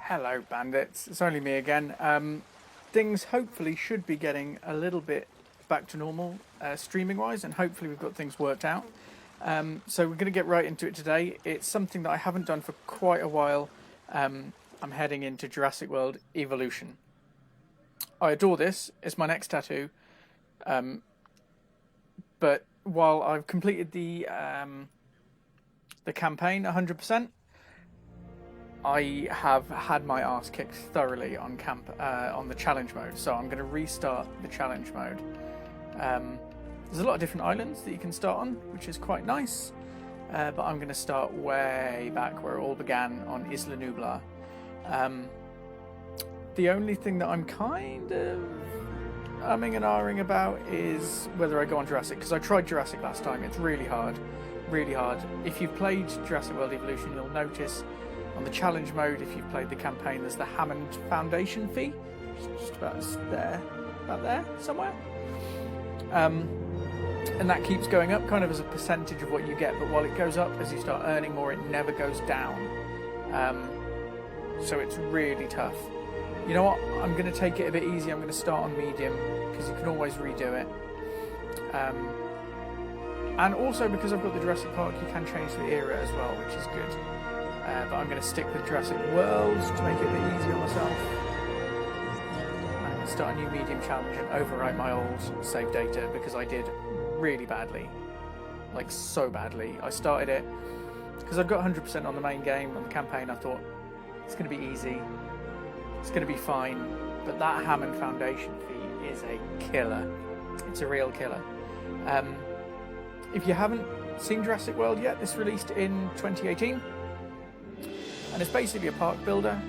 Hello, bandits. It's only me again. Things hopefully should be getting a little bit back to normal streaming-wise, and hopefully we've got things worked out. So we're going to get right into it today. It's something that I haven't done for quite a while. I'm heading into Jurassic World Evolution. I adore this. It's my next tattoo. But while I've completed the campaign 100%, I have had my arse kicked thoroughly on the challenge mode, so I'm going to restart the challenge mode. There's a lot of different islands that you can start on, which is quite nice, but I'm going to start way back where it all began on Isla Nublar. The only thing that I'm kind of umming and ahhing about is whether I go on Jurassic, because I tried Jurassic last time. It's really hard, really hard. If you've played Jurassic World Evolution, you'll notice on the challenge mode, if you've played the campaign, there's the Hammond Foundation fee. Just about there somewhere. And that keeps going up kind of as a percentage of what you get, but while it goes up, as you start earning more, it never goes down. So it's really tough. You know what? I'm going to take it a bit easy. I'm going to start on medium, because you can always redo it. And also because I've got the Jurassic Park, you can change the era as well, which is good. But I'm going to stick with Jurassic World to make it a bit easier on myself. I'm going to start a new medium challenge and overwrite my old save data, because I did really badly. Like, so badly. I started it because I'd got 100% on the main game, on the campaign. I thought, it's going to be easy. It's going to be fine. But that Hammond Foundation fee is a killer. It's a real killer. If you haven't seen Jurassic World yet, this released in 2018. And it's basically a park builder.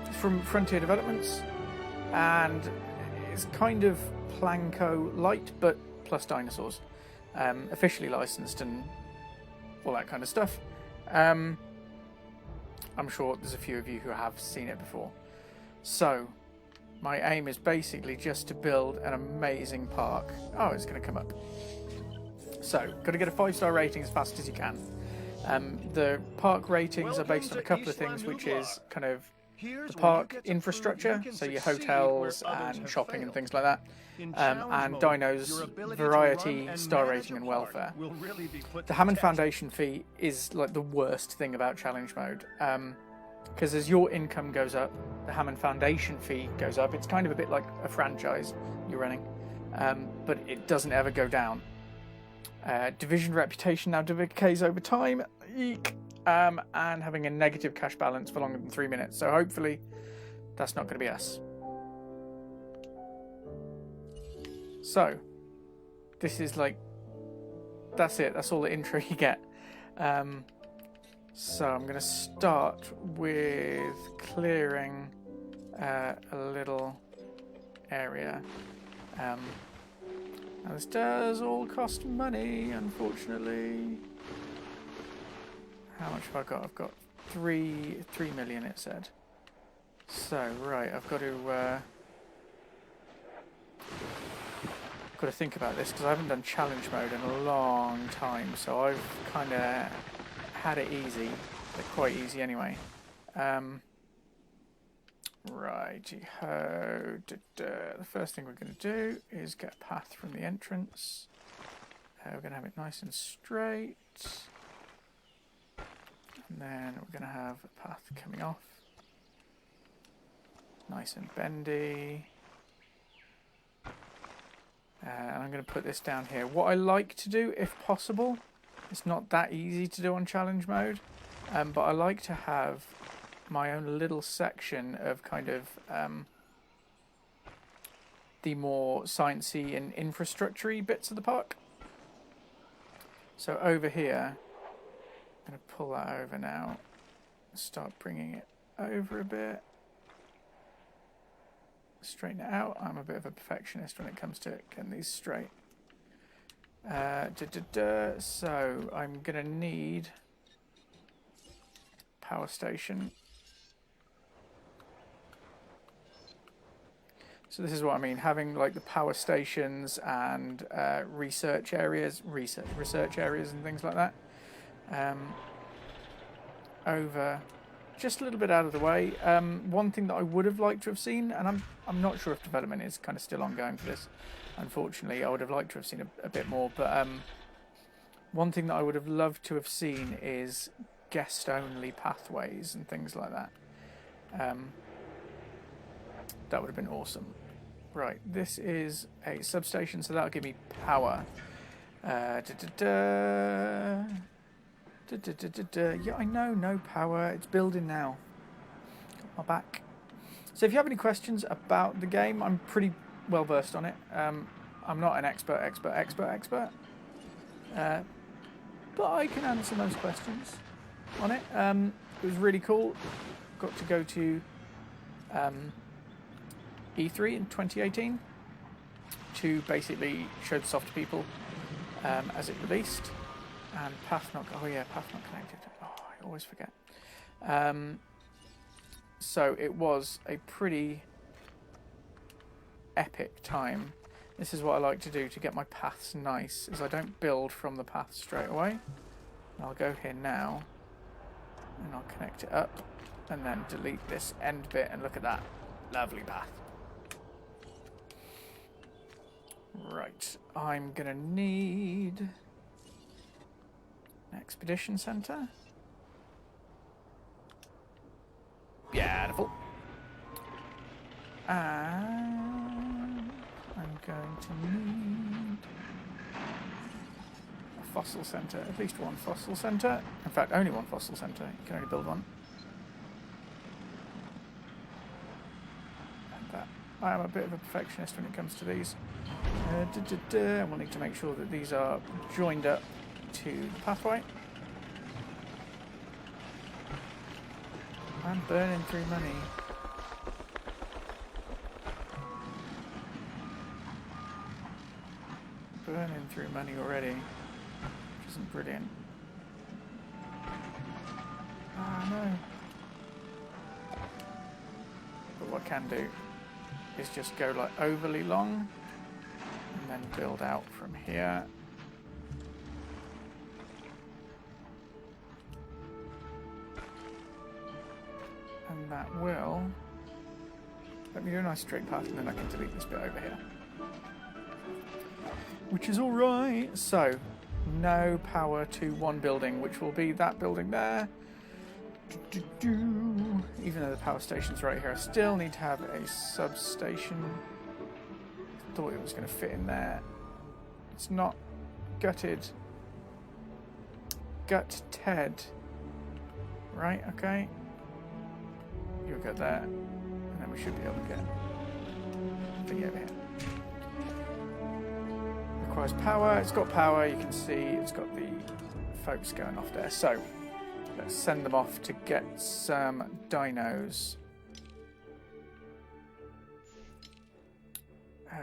It's from Frontier Developments, and it's kind of Planko light, but plus dinosaurs. Officially licensed and all that kind of stuff. I'm sure there's a few of you who have seen it before. So, my aim is basically just to build an amazing park. Oh, it's going to come up. So, got to get a 5-star rating as fast as you can. The park ratings are based on a couple of things, which is kind of the park infrastructure, so your hotels and shopping and things like that, and Dino's variety, star rating and welfare. The Hammond Foundation fee is like the worst thing about challenge mode, because as your income goes up, the Hammond Foundation fee goes up. It's kind of a bit like a franchise you're running, but it doesn't ever go down. Division reputation now decays over time, eek, and having a negative cash balance for longer than 3 minutes. So hopefully that's not going to be us. So this is like, that's it. That's all the intro you get. So I'm going to start with clearing a little area. Now this does all cost money, unfortunately. How much have I got? I've got 3 million, it said. So, right, I've got to think about this, because I haven't done challenge mode in a long time, so I've kind of had it easy, but quite easy anyway. Righty-ho. The first thing we're going to do is get a path from the entrance. We're going to have it nice and straight. And then we're going to have a path coming off. Nice and bendy. And I'm going to put this down here. What I like to do, if possible, it's not that easy to do on challenge mode, but I like to have my own little section of kind of the more sciencey and infrastructure-y bits of the park. So over here, I'm going to pull that over now, start bringing it over a bit, straighten it out. I'm a bit of a perfectionist when it comes to getting these straight. So I'm going to need power station. So this is what I mean, having like the power stations and research areas and things like that over just a little bit out of the way. One thing that I would have liked to have seen, and I'm not sure if development is kind of still ongoing for this. Unfortunately, I would have liked to have seen a bit more. But one thing that I would have loved to have seen is guest-only pathways and things like that. That would have been awesome. Right, this is a substation, so that'll give me power. Yeah, I know, no power. It's building now. Got my back. So if you have any questions about the game, I'm pretty well versed on it. I'm not an expert, but I can answer most questions on it. It was really cool. Got to go to E3 in 2018 to basically show the soft to people as it released. And path not connected. Oh, I always forget. So it was a pretty epic time. This is what I like to do to get my paths nice, is I don't build from the path straight away. I'll go here now, and I'll connect it up, and then delete this end bit, and look at that. Lovely path. Right, I'm gonna need an expedition center. Beautiful. And I'm going to need a fossil center, at least one fossil center. In fact, only one fossil center. You can only build one. And that. I am a bit of a perfectionist when it comes to these. We'll need to make sure that these are joined up to the pathway. I'm burning through money. Burning through money already, which isn't brilliant. Ah, no. But what I can do is just go like overly long and then build out from here. And that will let me do a nice straight path, and then I can delete this bit over here. Which is alright. So, no power to one building, which will be that building there. Even though the power station's right here, I still need to have a substation. Thought it was going to fit in there. It's not. Gutted. Gut Ted. Right, okay. You'll go there, and then we should be able to get thingy over here. Requires power. It's got power. You can see it's got the folks going off there. So let's send them off to get some dinos.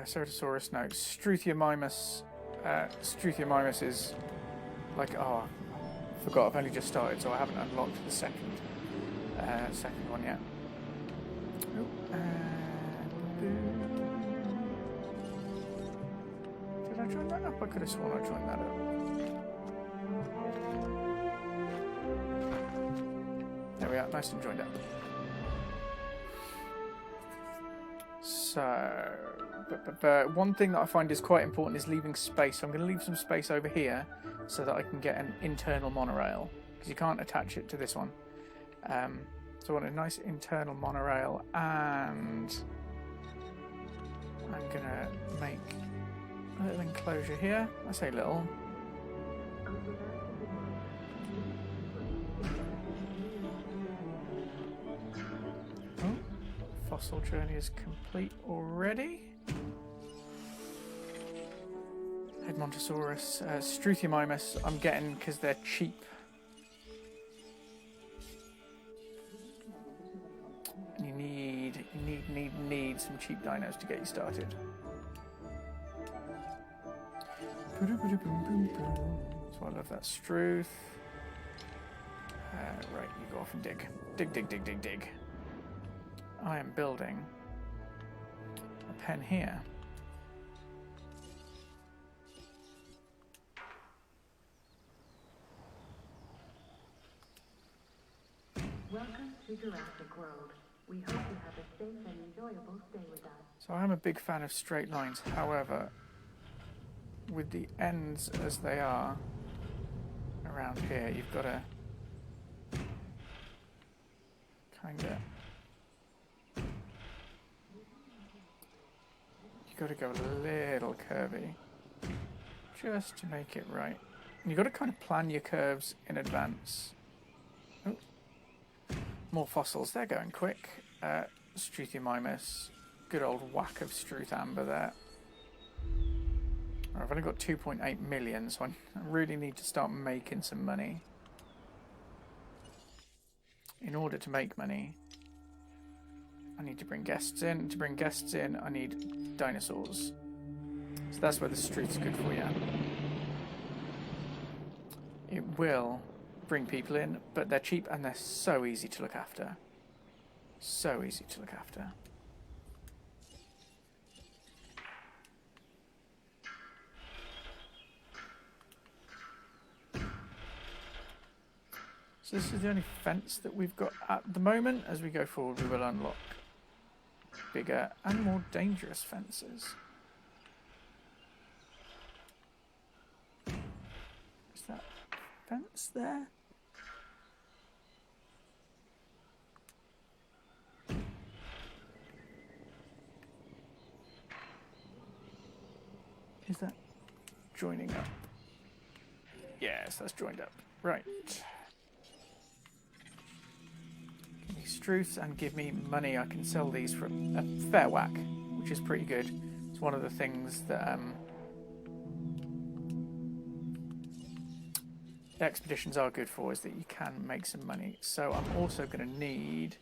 Ceratosaurus, no. Struthiomimus. Struthiomimus is like, oh, I forgot. I've only just started, so I haven't unlocked the second one yet. Did I join that up? I could have sworn I joined that up. There we are, nice and joined up. So, but one thing that I find is quite important is leaving space. So I'm going to leave some space over here so that I can get an internal monorail, because you can't attach it to this one. So I want a nice internal monorail, and I'm going to make a little enclosure here. I say little. Oh, fossil journey is complete already. Edmontosaurus, Struthiomimus I'm getting because they're cheap. You need some cheap dinos to get you started. So I love that Struth. Right, you go off and dig. Dig. I am building a pen here. Welcome to to Jurassic World. We hope you have a safe and enjoyable stay with us. So I am a big fan of straight lines. However, with the ends as they are around here, you've got to kind of... You've got to go a little curvy just to make it right. And you've got to kind of plan your curves in advance. Oh. More fossils. They're going quick. Struthiomimus. Good old whack of Struth Amber there. I've only got 2.8 million, so I really need to start making some money. In order to make money, I need to bring guests in. To bring guests in, I need dinosaurs. So that's where the Struth's good for you. It will bring people in, but they're cheap and they're so easy to look after. So easy to look after. So this is the only fence that we've got at the moment. As we go forward, we will unlock bigger and more dangerous fences. Is that fence there? Is that joining up? Yes, that's joined up. Right. Give me Struths and give me money. I can sell these for a fair whack, which is pretty good. It's one of the things that expeditions are good for, is that you can make some money. So I'm also going to need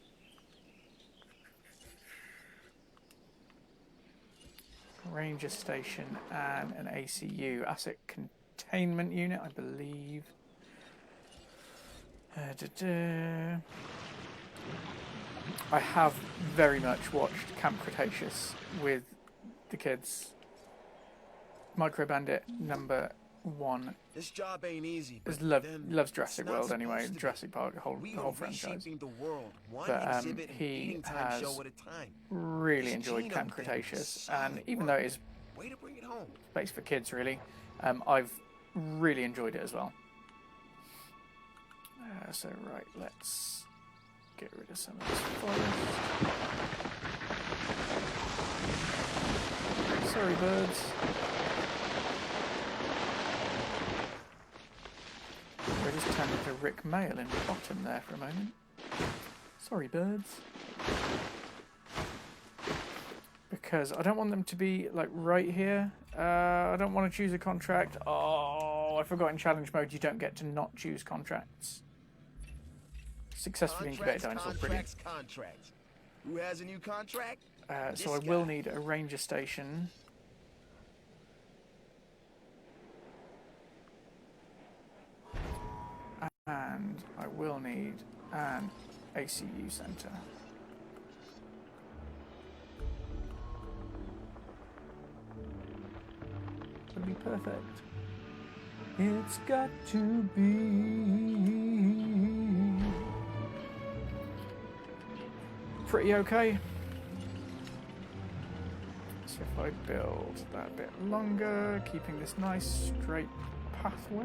a ranger station and an ACU, asset containment unit, I believe. I have very much watched Camp Cretaceous with the kids. Micro Bandit number 1. This job ain't easy. Loves Jurassic World anyway, Jurassic Park, the whole franchise. The world, But he has really enjoyed Camp Cretaceous, and even though it is way to bring it home. Space for kids, really, I've really enjoyed it as well. So right, let's get rid of some of this forest. Sorry, birds. I just turned into Rick Mail in the bottom there for a moment. Sorry, birds. Because I don't want them to be like right here. I don't want to choose a contract. Oh, I forgot in challenge mode you don't get to not choose contracts. Successfully incubated dinosaur, brilliant. Contracts. Who has a new contract? So I will need a ranger station. And I will need an ACU center. It'll be perfect. It's got to be pretty okay. So if I build that a bit longer, keeping this nice straight pathway.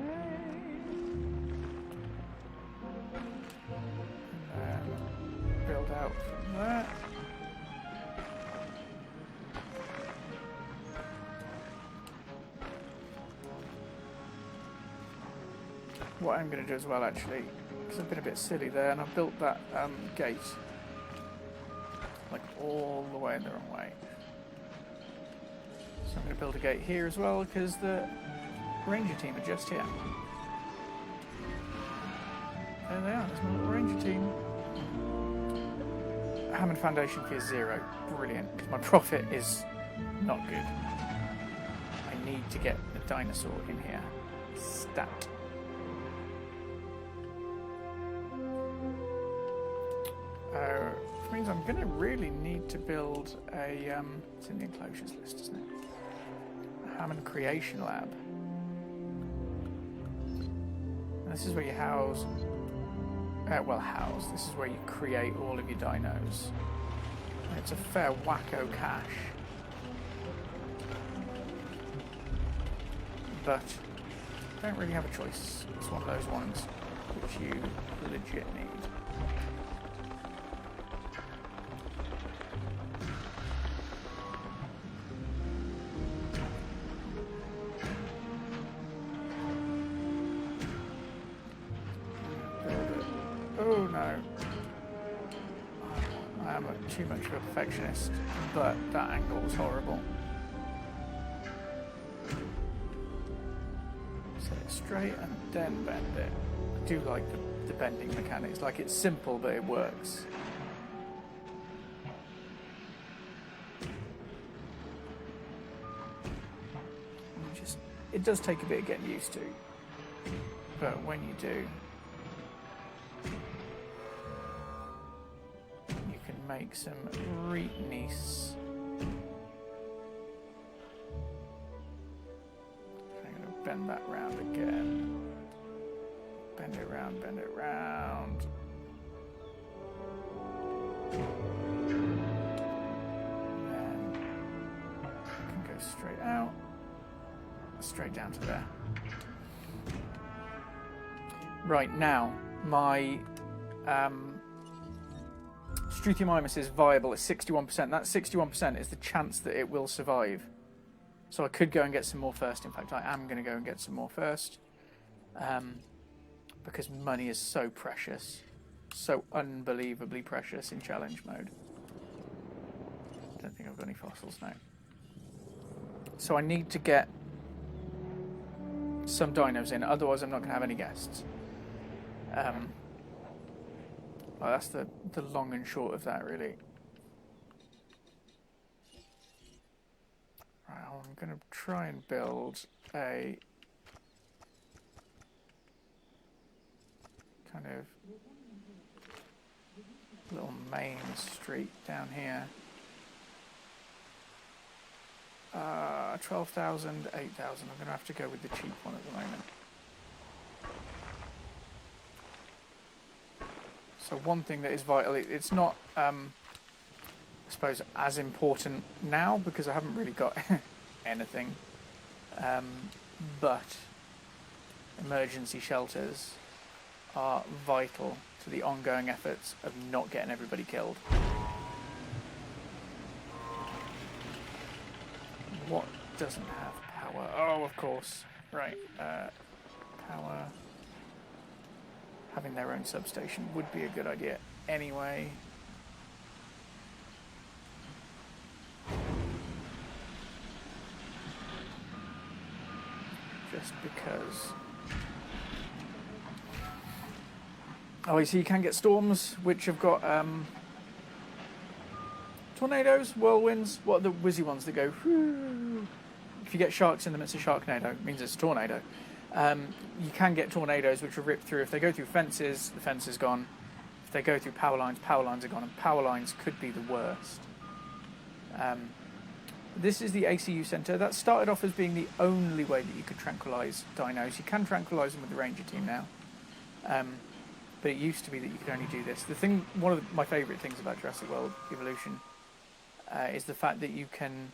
Build out from there. What I'm going to do as well, actually, because I've been a bit silly there, and I've built that gate like all the way in the wrong way. So I'm going to build a gate here as well, because the ranger team are just here. There they are, there's my little ranger team. Hammond Foundation fee is 0. Brilliant, because my profit is not good. I need to get a dinosaur in here. Stat. Which means I'm going to really need to build a... it's in the enclosures list, isn't it? A Hammond Creation Lab. And this is where you house well, house. This is where you create all of your dinos. And it's a fair wacko cache. But I don't really have a choice. It's one of those ones which you legit need. Oh no. I am too much of a perfectionist, but that angle was horrible. Set it straight and then bend it. I do like the bending mechanics. Like, it's simple, but it works. It does take a bit of getting used to, but when you do, you can make some reet nice. I'm going to bend that round again. Bend it round, bend it round. And then you can go straight out. Straight down to there. Right, now my Struthiomimus is viable at 61%. That 61% is the chance that it will survive. So I could go and get some more first. In fact, I am going to go and get some more first. Because money is so precious. So unbelievably precious in challenge mode. I don't think I've got any fossils now. So I need to get some dinos in, otherwise I'm not going to have any guests. Well, that's the long and short of that, really. Right, I'm going to try and build a kind of little main street down here. 12,000, 8,000. I'm going to have to go with the cheap one at the moment. So one thing that is vital, it's not, I suppose, as important now because I haven't really got anything. But emergency shelters are vital to the ongoing efforts of not getting everybody killed. What doesn't have power? Oh, of course. Right. Power. Having their own substation would be a good idea anyway. Just because. Oh, you see, you can get storms, which have got tornadoes, whirlwinds. What are the whizzy ones that go? Whoo. If you get sharks in them, it's a sharknado. It means it's a tornado. You can get tornadoes which are ripped through. If they go through fences, the fence is gone. If they go through power lines are gone. And power lines could be the worst. This is the ACU Centre. That started off as being the only way that you could tranquilise dinos. You can tranquilise them with the Ranger team now. But it used to be that you could only do this. One of my favourite things about Jurassic World Evolution is the fact that you can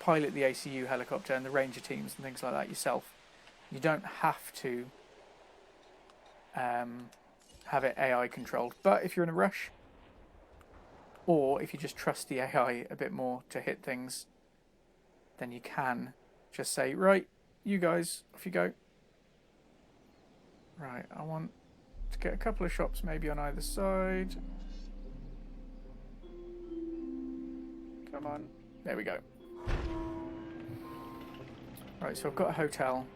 pilot the ACU helicopter and the Ranger teams and things like that yourself. You don't have to have it AI controlled. But if you're in a rush, or if you just trust the AI a bit more to hit things, then you can just say, right, you guys, off you go. Right, I want to get a couple of shops maybe on either side. Come on. There we go. Right, so I've got a hotel.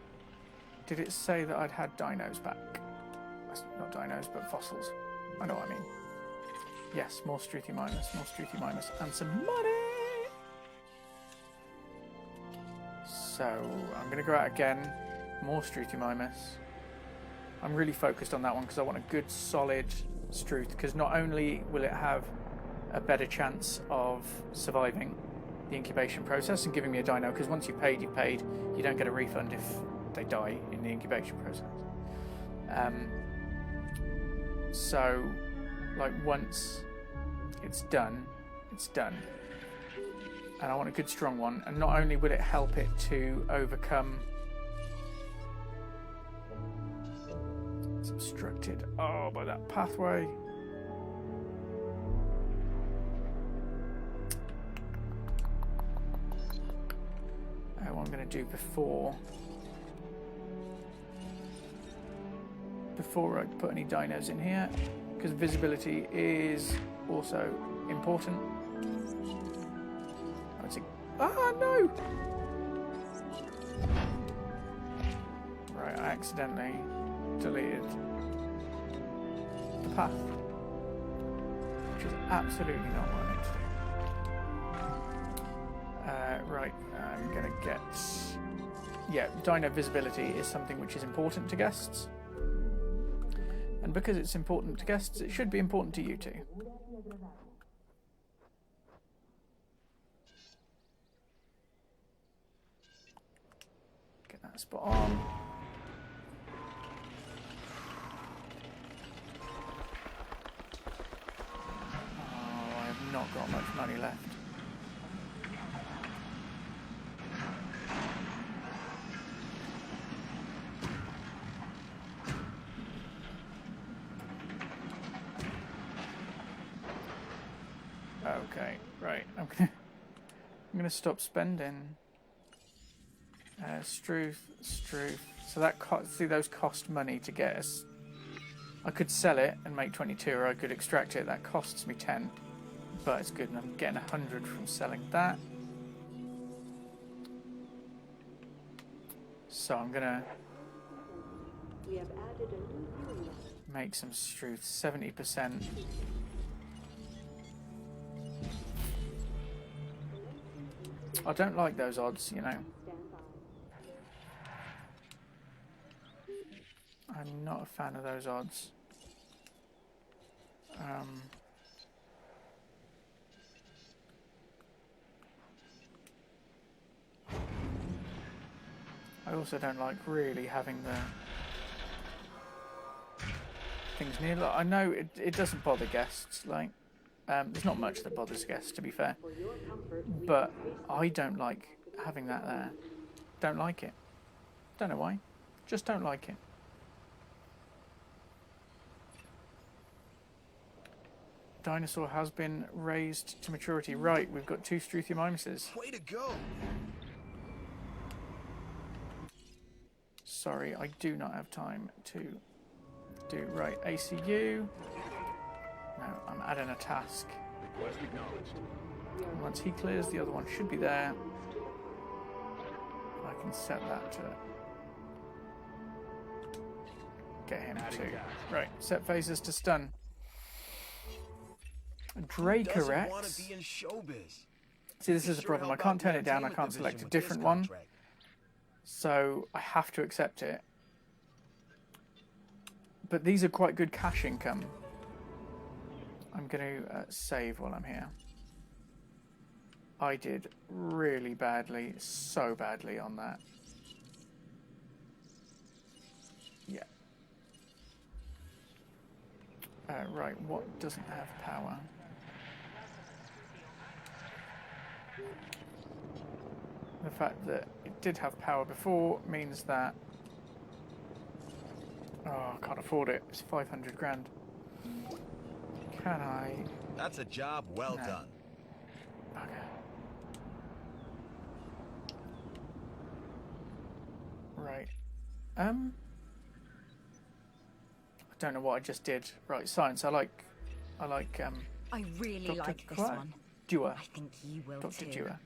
Did it say that I'd had dinos back? Not dinos, but fossils. I know what I mean. Yes, more Struthiomimus, and some money! So, I'm going to go out again. More Struthiomimus. I'm really focused on that one because I want a good, solid Struth, because not only will it have a better chance of surviving the incubation process and giving me a dino, because once you've paid, you don't get a refund if they die in the incubation process. So, like, once it's done, it's done. And I want a good strong one. And not only will it help it to overcome... It's obstructed. Oh, by that pathway. What I'm going to do before I put any dinos in here, because visibility is also important. No! Right, I accidentally deleted the path, which is absolutely not what I need to do. Right, I'm gonna get... Yeah, dino visibility is something which is important to guests. And because it's important to guests, it should be important to you too. Get that spot on. Oh, I have not got much money left. Okay, right. I'm gonna stop spending. Struth. So that see, those cost money to get us. I could sell it and make 22, or I could extract it. That costs me 10, but it's good, and I'm getting 100 from selling that. So I'm gonna make some struth. 70%. I don't like those odds, you know. I'm not a fan of those odds. I also don't like really having the things near. Like, I know it doesn't bother guests, like, there's not much that bothers guests, to be fair, but I don't like having that there. Don't like it. Don't know why. Just don't like it. Dinosaur has been raised to maturity. Right, we've got 2 Struthiomimuses. Way to go! Sorry, I do not have time to do... Right, ACU. No, I'm adding a task. Request acknowledged. And once he clears, the other one should be there. I can set that to get him to... Right, set phases to stun. Dracorect. Want to be in showbiz. See, this is the problem. I can't turn it down. I can't select a different one. So I have to accept it. But these are quite good cash income. I'm going to save while I'm here. I did really badly, so badly on that. Yeah. Right, what doesn't have power? The fact that it did have power before means that... Oh, I can't afford it. It's 500 grand. Can I... That's a job well No. done. Okay. Right. I don't know what I just did. Right, science. I like I really Dr. like this Quiet? one. Dewar. I think you will Dr. too. Dewar.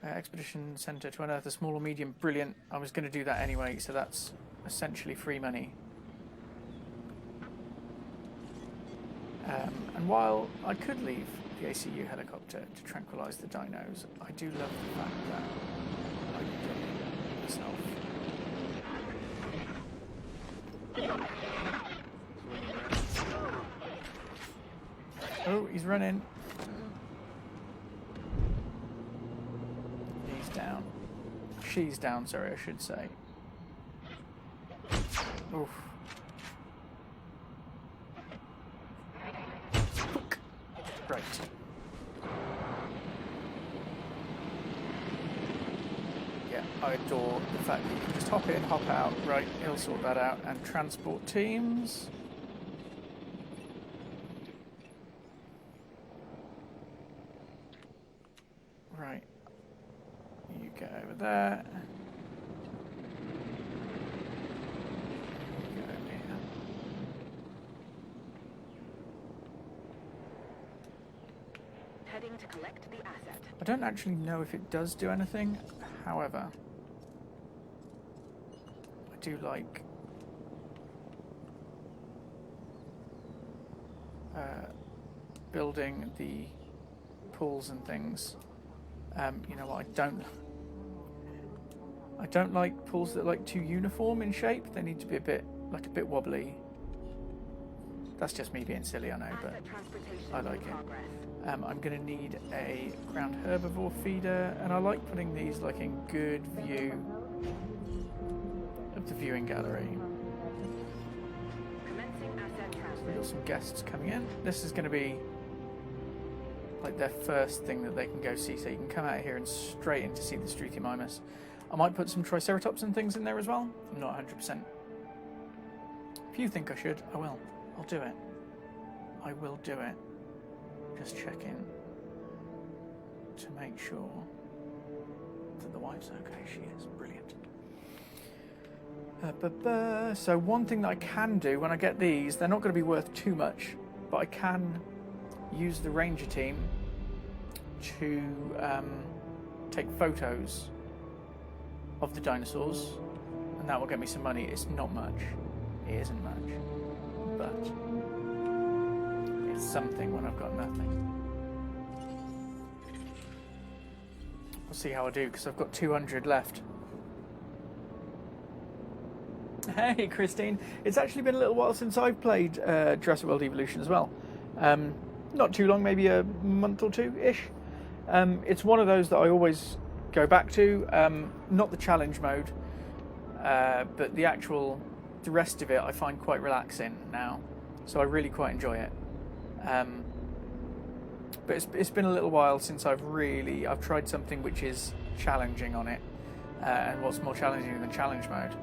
Expedition Centre to unearth a small or medium. Brilliant. I was going to do that anyway, so that's essentially free money. And while I could leave the ACU helicopter to tranquilise the dinos, I do love the fact that I can do it myself. Oh, he's running. He's down. She's down, sorry, I should say. Oof. Right. Yeah, I adore the fact that you can just hop in, hop out. Right, he'll sort that out. And transport teams. Right. You get over there. You get over here. Heading to collect the asset. I don't actually know if it does do anything. However, I do like building the pools and things. You know what? I don't like pools that are like too uniform in shape. They need to be a bit wobbly. That's just me being silly, I know, but I like it. I'm going to need a ground herbivore feeder, and I like putting these like in good view of the viewing gallery. So we've got some guests coming in. This is going to be like their first thing that they can go see, so you can come out here and straight in to see the Struthiomimus. I might put some Triceratops and things in there as well. I'm not 100%. If you think I should, I will. I'll do it. I will do it. Just check in to make sure that the wife's okay. She is brilliant. So one thing that I can do when I get these, they're not going to be worth too much, but I can use the ranger team to take photos of the dinosaurs, and that will get me some money. It's not much. It isn't much, but it's something when I've got nothing. We'll see how I do, because I've got 200 left. Hey, Christine. It's actually been a little while since I've played Jurassic World Evolution as well. Not too long, maybe a month or two-ish. It's one of those that I always go back to. Not the challenge mode, but the rest of it I find quite relaxing now. So I really quite enjoy it. But it's been a little while since I've tried something which is challenging on it. And what's more challenging than challenge mode?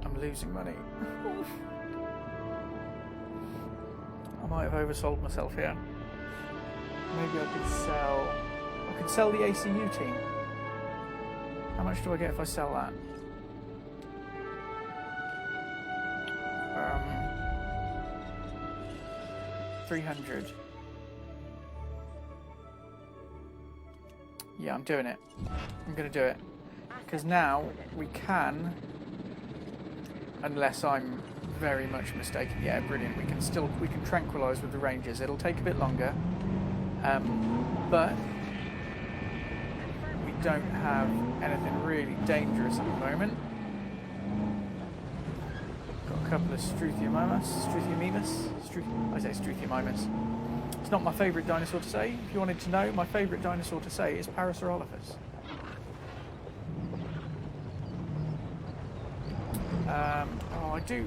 I'm losing money. I might have oversold myself here. Maybe I could sell the ACU team. How much do I get if I sell that? 300. Yeah, I'm doing it. I'm going to do it. Because now we can, unless I'm very much mistaken. Yeah, brilliant. We can tranquilise with the Rangers. It'll take a bit longer. But we don't have anything really dangerous at the moment. Got a couple of Struthiomimus. I say Struthiomimus. It's not my favourite dinosaur to say. If you wanted to know, my favourite dinosaur to say is Parasaurolophus. I do.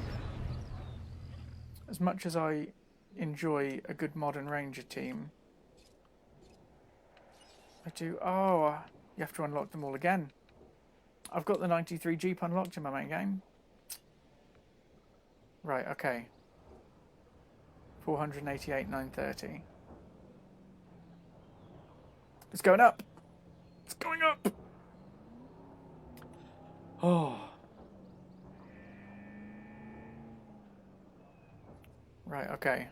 As much as I enjoy a good modern ranger team, I do. Oh, you have to unlock them all again. I've got the 93 Jeep unlocked in my main game. Right, okay. 488,930. It's going up. It's going up. Oh. Right, okay.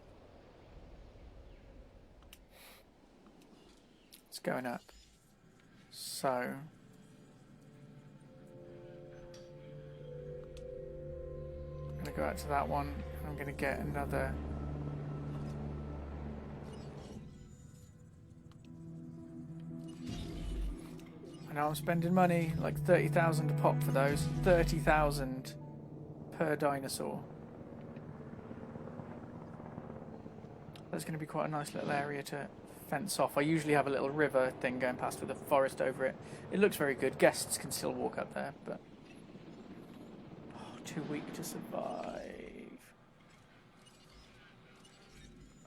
It's going up. So I'm going to go out to that one, and I'm going to get another. I know I'm spending money, like 30,000 a pop for those. 30,000 per dinosaur. That's going to be quite a nice little area to fence off. I usually have a little river thing going past with a forest over it. It looks very good. Guests can still walk up there, but too weak to survive.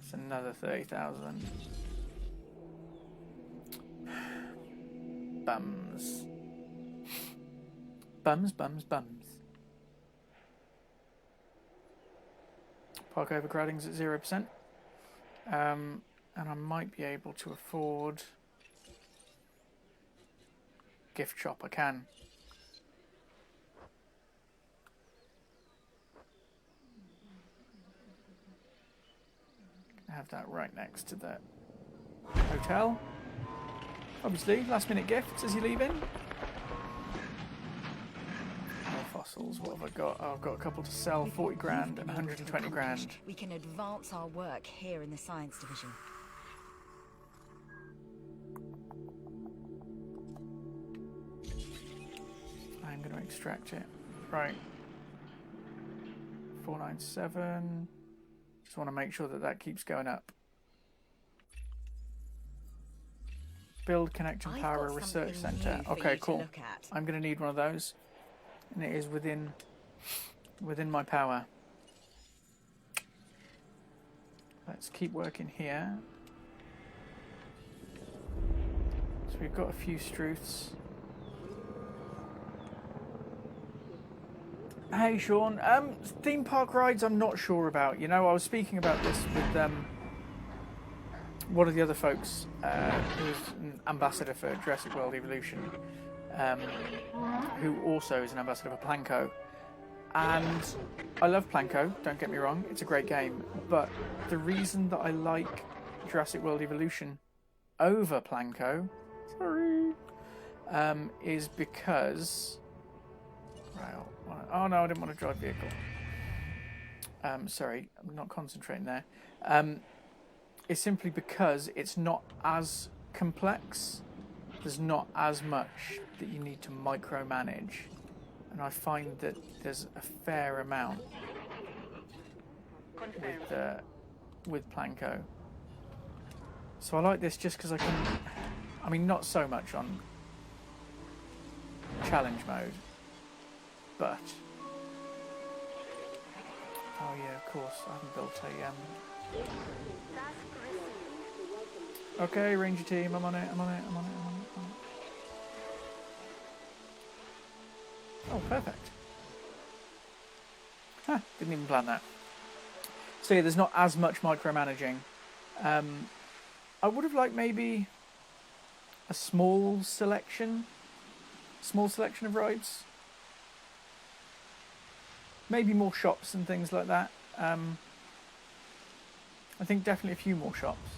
It's another 30,000. Bums. Bums, bums, bums. Park overcrowding's at 0%. And I might be able to afford gift shop. I can. Have that right next to the hotel. Obviously, last minute gifts as you leave in. More fossils. What have I got? Oh, I've got a couple to sell. 40 grand and 120 grand. We can advance our work here in the science division. I'm going to extract it. Right. 497. Just want to make sure that that keeps going up. Build, connect, and power a research center. Okay, cool. I'm going to need one of those, and it is within my power. Let's keep working here. So we've got a few Struths. Hey Sean, theme park rides I'm not sure about. You know, I was speaking about this with one of the other folks who's an ambassador for Jurassic World Evolution, who also is an ambassador for Planko. And I love Planko, don't get me wrong, it's a great game. But the reason that I like Jurassic World Evolution over Planko, is because... Right, oh no, I didn't want to drive vehicle. Sorry, I'm not concentrating there. It's simply because it's not as complex. There's not as much that you need to micromanage. And I find that there's a fair amount with Planko. So I like this just because I can... I mean, not so much on challenge mode. But... Oh yeah, of course, I haven't built a... Okay, Ranger team, I'm on it. Oh, perfect. Huh, didn't even plan that. So yeah, there's not as much micromanaging. I would have liked maybe a small selection of rides. Maybe more shops and things like that. I think definitely a few more shops.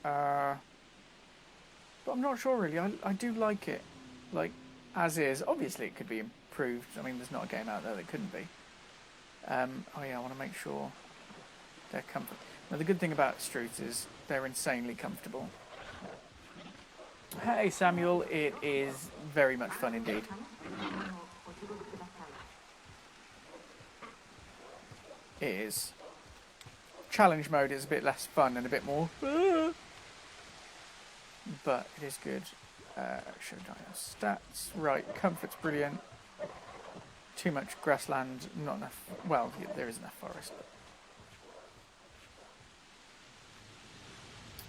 But I'm not sure really. I do like it, like as is. Obviously, it could be improved. I mean, there's not a game out there that couldn't be. Oh yeah, I want to make sure they're comfortable. Now the good thing about Struths is they're insanely comfortable. Hey Samuel, it is very much fun indeed. It is. Challenge mode is a bit less fun and a bit more, but it is good. Show stats. Right, comfort's brilliant. Too much grassland, not enough. Well, yeah, there is enough forest.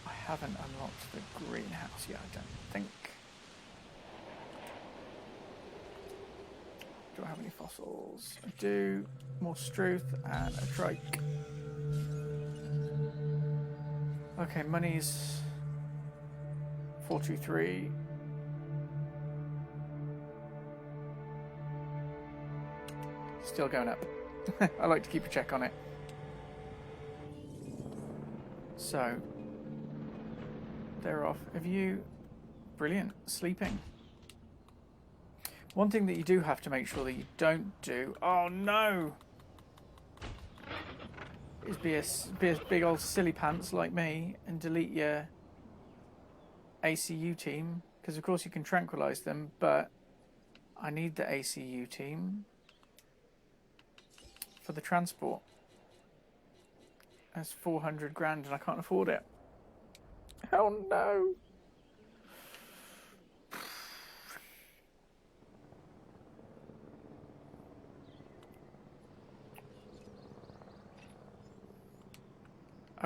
But I haven't unlocked the greenhouse yet, I don't think. Do I have any fossils? I do. More Struth and a trike. Okay, money's 423. Still going up. I like to keep a check on it. So, they're off. Have you... Brilliant. Sleeping. One thing that you do have to make sure that you don't do... Oh, no! Is be a big old silly pants like me and delete your ACU team. Because, of course, you can tranquilise them, but I need the ACU team for the transport. That's 400 grand and I can't afford it. Oh, no!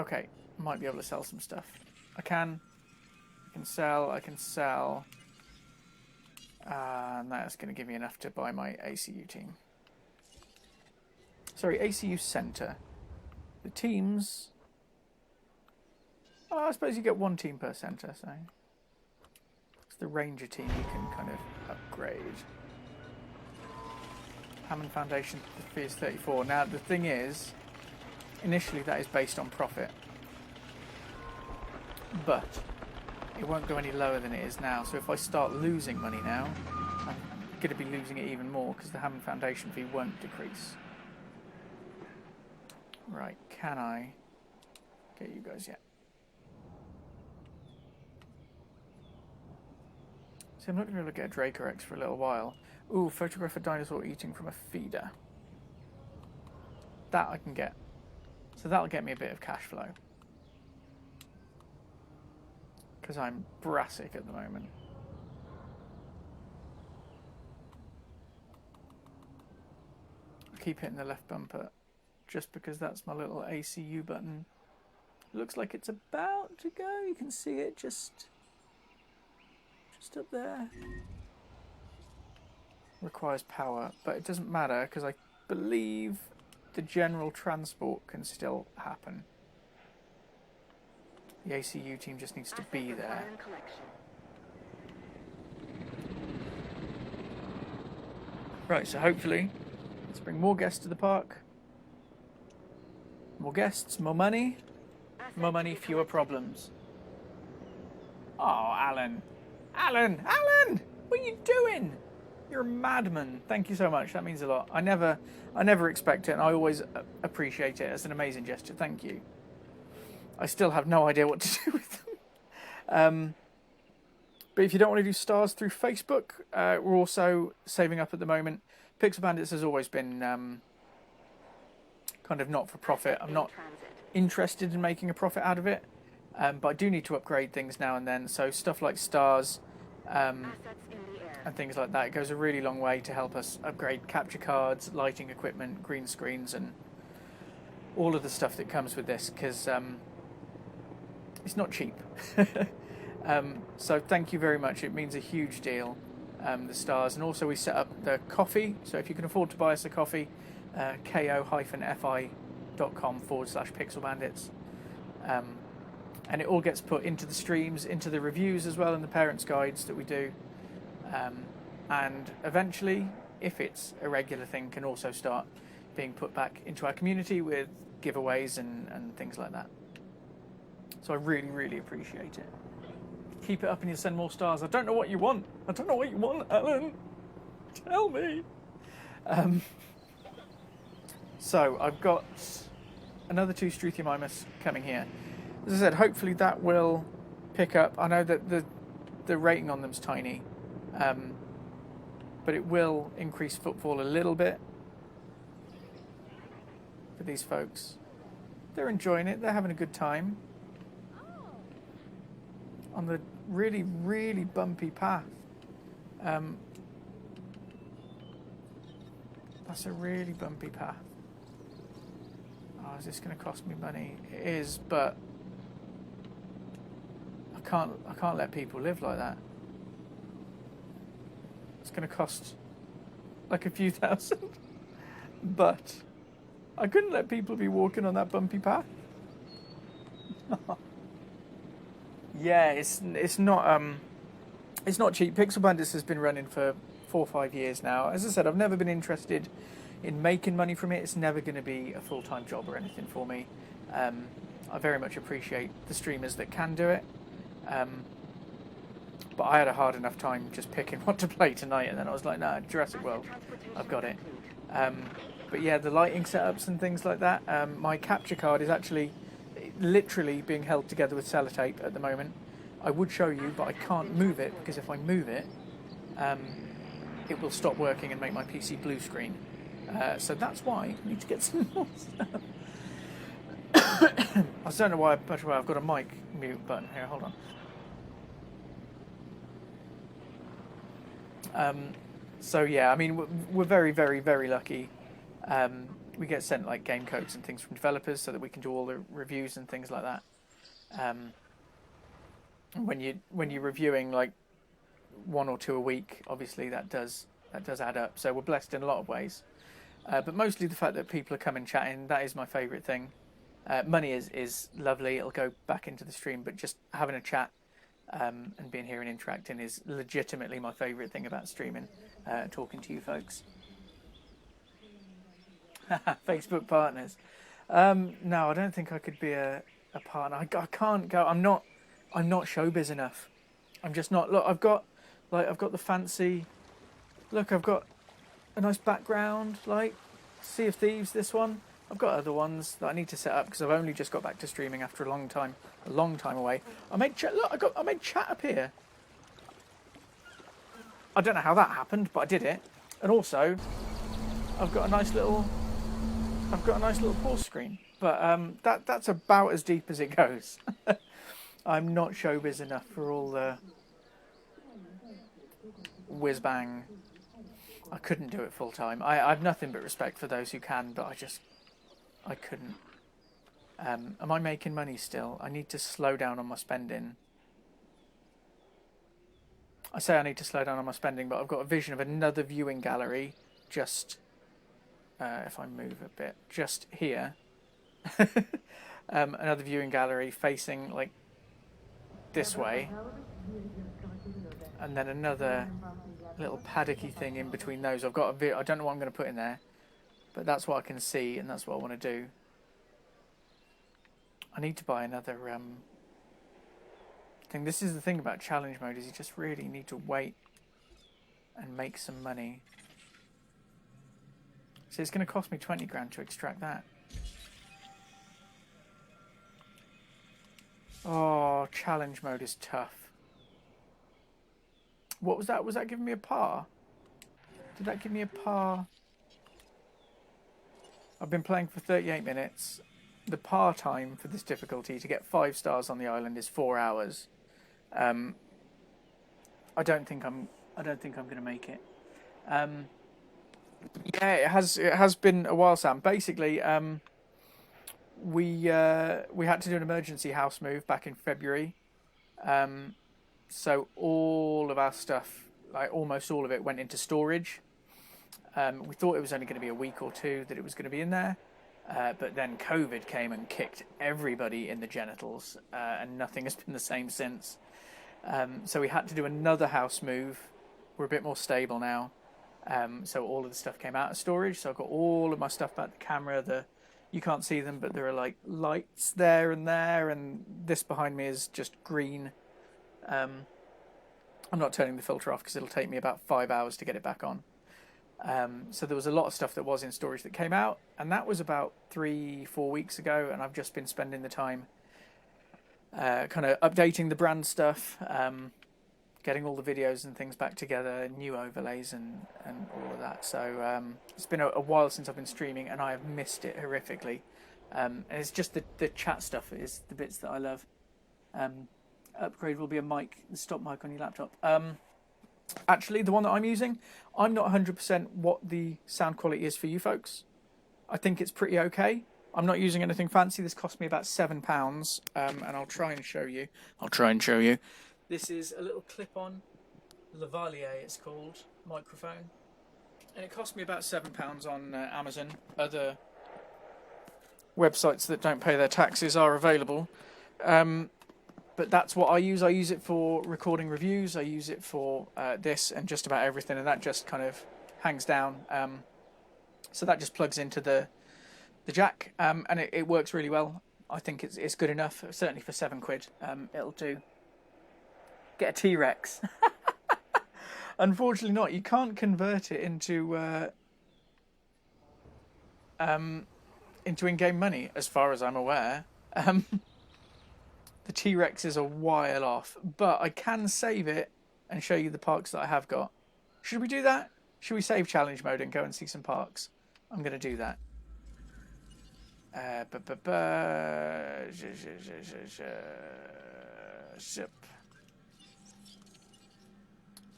Okay, might be able to sell some stuff. I can sell. And that's going to give me enough to buy my ACU team. Sorry, ACU Centre. The teams... Oh, I suppose you get one team per centre, so... It's the Ranger team you can kind of upgrade. Hammond Foundation fee is 34. Now, the thing is, initially that is based on profit. But it won't go any lower than it is now. So if I start losing money now, I'm going to be losing it even more because the Hammond Foundation fee won't decrease. Right, can I get you guys yet? See, I'm not going to be able to get a Draco X for a little while. Ooh, photograph a dinosaur eating from a feeder. That I can get. So that'll get me a bit of cash flow. Because I'm brassic at the moment. I keep hitting the left bumper just because that's my little ACU button. Looks like it's about to go. You can see it just up there. Requires power, but it doesn't matter because I believe the general transport can still happen. The ACU team just needs to be there. Right, so hopefully, let's bring more guests to the park. More guests, more money. More money, fewer problems. Oh, Alan. Alan! Alan! What are you doing? You're a madman. Thank you so much. That means a lot. I never expect it, and I always appreciate it. It's an amazing gesture. Thank you. I still have no idea what to do with them. But if you don't want to do stars through Facebook, we're also saving up at the moment. Pixel Bandits has always been kind of not for profit. I'm not interested in making a profit out of it, but I do need to upgrade things now and then. So stuff like stars and things like that, it goes a really long way to help us upgrade capture cards, lighting equipment, green screens, and all of the stuff that comes with this, because it's not cheap. So thank you very much. It means a huge deal, the stars. And also we set up the coffee, so if you can afford to buy us a coffee, ko-fi.com/pixelbandits. And it all gets put into the streams, into the reviews as well, and the parents' guides that we do. And eventually, if it's a regular thing, can also start being put back into our community with giveaways and things like that. So I really, really appreciate it. Keep it up and you'll send more stars. I don't know what you want. I don't know what you want, Alan. Tell me. So I've got another 2 Struthiomimus coming here. As I said, hopefully that will pick up. I know that the rating on them's tiny, but it will increase footfall a little bit for these folks. They're enjoying it. They're having a good time on the really, really bumpy path. That's a really bumpy path. Oh, is this going to cost me money? It is, but I can't let people live like that. It's going to cost like a few thousand. But I couldn't let people be walking on that bumpy path. Yeah, it's not cheap. Pixel Bandits has been running for 4 or 5 years now. As I said, I've never been interested in making money from it. It's never going to be a full-time job or anything for me. I very much appreciate the streamers that can do it. But I had a hard enough time just picking what to play tonight, and then I was like, nah, Jurassic World, I've got it. But yeah, the lighting setups and things like that. My capture card is actually literally being held together with sellotape at the moment. I would show you, but I can't move it, because if I move it, it will stop working and make my PC blue screen. So that's why I need to get some more stuff. I don't know why, but I've got a mic mute button here. Hold on. So yeah, I mean, we're very, very, very lucky we get sent like game codes and things from developers so that we can do all the reviews and things like that. When you're reviewing like 1 or 2 a week, obviously that does add up. So we're blessed in a lot of ways, but mostly the fact that people are coming chatting, that is my favourite thing. Money is lovely; it'll go back into the stream, but just having a chat and being here and interacting is legitimately my favourite thing about streaming. Talking to you folks. Facebook partners. No, I don't think I could be a partner. I can't go. I'm not showbiz enough. I'm just not. Look, I've got the fancy. Look, I've got a nice background, like Sea of Thieves. This one. I've got other ones that I need to set up because I've only just got back to streaming after a long time away. I made chat. Look, I made chat appear. I don't know how that happened, but I did it. And also, I've got a nice little pause screen. But that's about as deep as it goes. I'm not showbiz enough for all the whiz bang. I couldn't do it full time. I have nothing but respect for those who can, but I couldn't. Am I making money still? I need to slow down on my spending. I say I need to slow down on my spending, but I've got a vision of another viewing gallery just, if I move a bit, just here. Another viewing gallery facing like this way. And then another little paddocky thing in between those. I've got I don't know what I'm going to put in there, but that's what I can see and that's what I want to do. I need to buy another thing. This is the thing about challenge mode, is you just really need to wait and make some money. So it's going to cost me 20 grand to extract that. Oh, challenge mode is tough. What was that? Was that giving me a par? Did that give me a par? I've been playing for 38 minutes. The par time for this difficulty to get 5 stars on the island is 4 hours. I don't think I'm going to make it. Yeah, it has been a while, Sam. Basically, we had to do an emergency house move back in February. So all of our stuff, like almost all of it, went into storage. We thought it was only going to be a week or two that it was going to be in there. But then COVID came and kicked everybody in the genitals, and nothing has been the same since. So we had to do another house move. We're a bit more stable now. So all of the stuff came out of storage. So I've got all of my stuff back. The camera, you can't see them, but there are like lights there, and this behind me is just green. I'm not turning the filter off because it'll take me about 5 hours to get it back on. So there was a lot of stuff that was in storage that came out, and that was about 3-4 weeks ago, and I've just been spending the time kind of updating the brand stuff, getting all the videos and things back together, new overlays and all of that. So it's been a while since I've been streaming, and I have missed it horrifically. And it's just the chat stuff is the bits that I love. Upgrade will be a mic, the stop mic on your laptop. Actually, the one that I'm using, I'm not 100% what the sound quality is for you folks. I think it's pretty okay. I'm not using anything fancy. This cost me about £7, and I'll try and show you. This is a little clip-on lavalier, it's called, microphone. And it cost me about £7 on Amazon. Other websites that don't pay their taxes are available. But that's what I use. I use it for recording reviews. I use it for this and just about everything, and that just kind of hangs down. So that just plugs into the jack, and it works really well. I think it's good enough, certainly for £7. It'll do. Get a T-Rex. Unfortunately not. You can't convert it into in-game money, as far as I'm aware. The T-Rex is a while off, but I can save it and show you the parks that I have got. Should we do that? Should we save challenge mode and go and see some parks? I'm going to do that.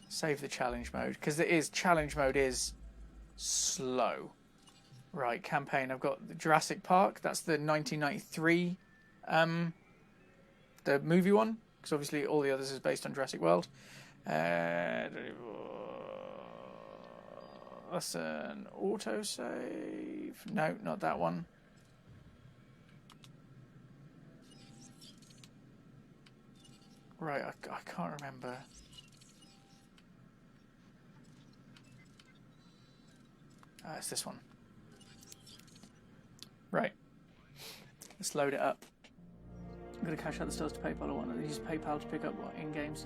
Save the challenge mode, because challenge mode is slow. Right, campaign. I've got the Jurassic Park. That's the 1993, the movie one, because obviously all the others is based on Jurassic World. That's an autosave. No, not that one. Right, I can't remember. It's this one. Right. Let's load it up. I'm going to cash out the stores to PayPal. I want to use PayPal to pick up what in-games.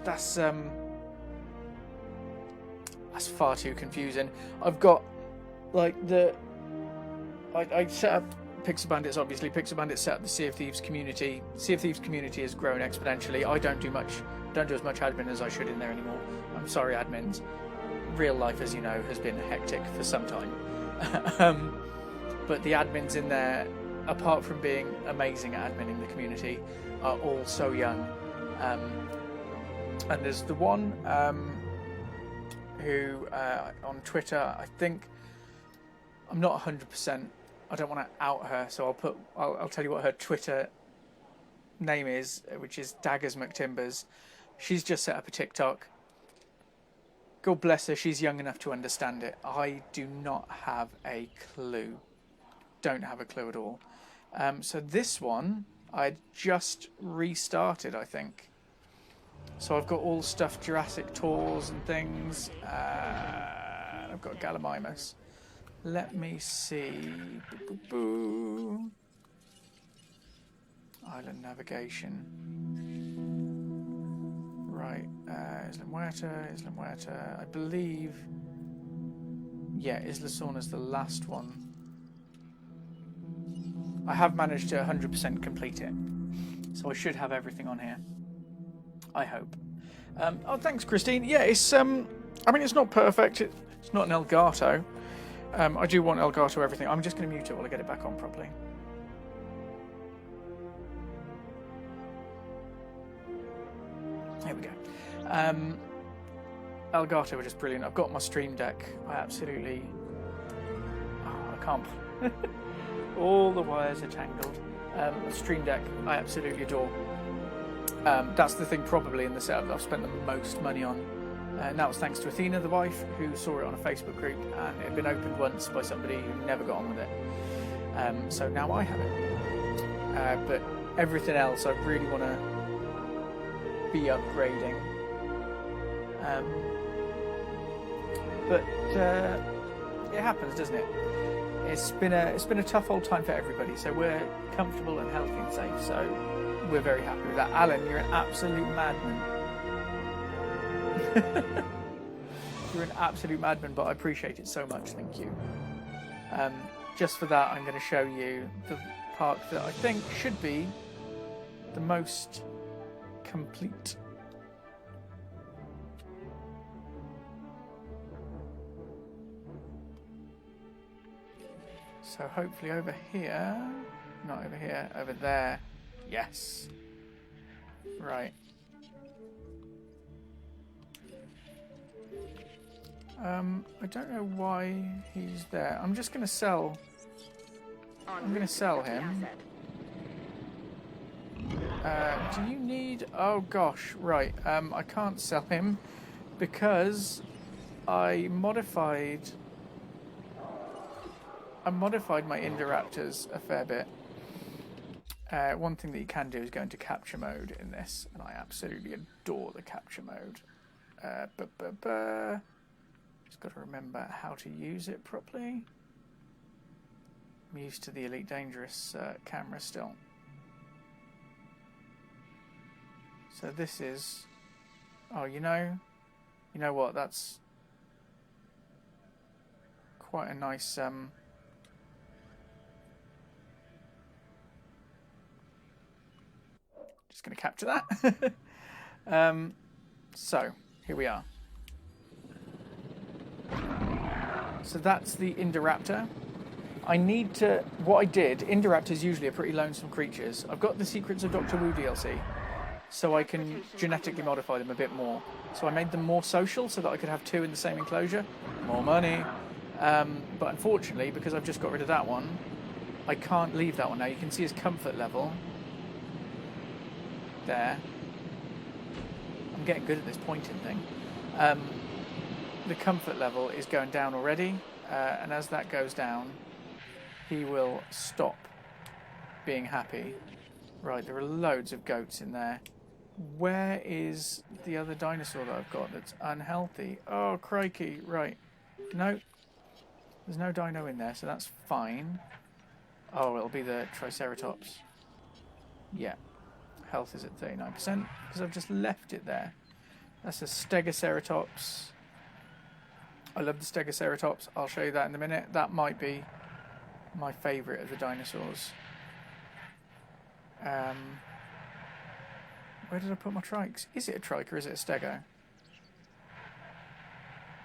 That's far too confusing. I've got like I set up Pixel Bandits. Obviously, Pixel Bandits set up the Sea of Thieves community. Sea of Thieves community has grown exponentially. I don't do as much admin as I should in there anymore. I'm sorry, admins. Real life, as you know, has been hectic for some time. But the admins in there, apart from being amazing at adminning the community, are all so young. And there's the one who on Twitter, I think, I'm not 100%. I don't want to out her, so I'll tell you what her Twitter name is, which is Daggers McTimbers. She's just set up a TikTok. God bless her, she's young enough to understand it. I do not have a clue. Don't have a clue at all. So this one, I just restarted, I think. So I've got all stuff Jurassic tours and things. I've got Gallimimus. Let me see. Island navigation. Right. Isla Muerta. I believe. Yeah, Isla Sorna's the last one. I have managed to 100% complete it. So I should have everything on here. I hope. Oh, thanks, Christine. Yeah, it's I mean, it's not perfect. It's not an Elgato. I do want Elgato everything. I'm just going to mute it while I get it back on properly. Here we go. Elgato are just brilliant. I've got my Stream Deck. I absolutely... Oh, I can't... All the wires are tangled. The Stream Deck, I absolutely adore. That's the thing probably in the setup that I've spent the most money on. And that was thanks to Athena, the wife, who saw it on a Facebook group, and it had been opened once by somebody who never got on with it. So now I have it. But everything else I really want to be upgrading. But it happens, doesn't it? It's been a tough old time for everybody, so we're comfortable and healthy and safe, so we're very happy with that. Alan, you're an absolute madman. You're an absolute madman, but I appreciate it so much, thank you. Just for that, I'm going to show you the park that I think should be the most complete. So hopefully over here, not over here, over there, yes. Right. I don't know why he's there. I'm just going to sell. I'm going to sell him. Do you need... Oh gosh, right. I can't sell him because I modified my Indoraptors a fair bit. One thing that you can do is go into capture mode in this, and I absolutely adore the capture mode. Just got to remember how to use it properly. I'm used to the Elite Dangerous camera still. So this is... Oh, you know what? That's quite a nice... Just going to capture that. So, here we are. So that's the Indoraptor. I need to... What I did... Indoraptors usually are pretty lonesome creatures. I've got the Secrets of Dr. Wu DLC, so I can genetically modify them a bit more. So I made them more social so that I could have 2 in the same enclosure. More money. But unfortunately, because I've just got rid of that one, I can't leave that one now. You can see his comfort level. There. I'm getting good at this pointing thing. The comfort level is going down already. And as that goes down, he will stop being happy. Right, there are loads of goats in there. Where is the other dinosaur that I've got that's unhealthy? Oh, crikey. Right. No. There's no dino in there, so that's fine. Oh, it'll be the Triceratops. Yeah. Health is at 39% because I've just left it there. That's a Stegoceratops. I love the Stegoceratops. I'll show you that in a minute. That might be my favourite of the dinosaurs. Where did I put my trikes? Is it a trike or is it a stego?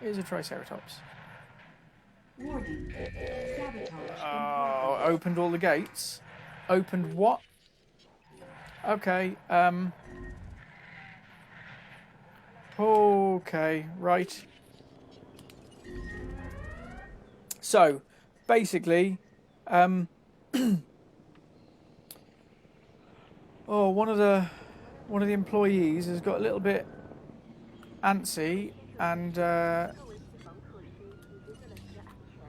It is a Triceratops. Warning. Sabotage. Oh, opened all the gates. Opened what? Okay, okay, right. So, basically, oh, one of the employees has got a little bit antsy and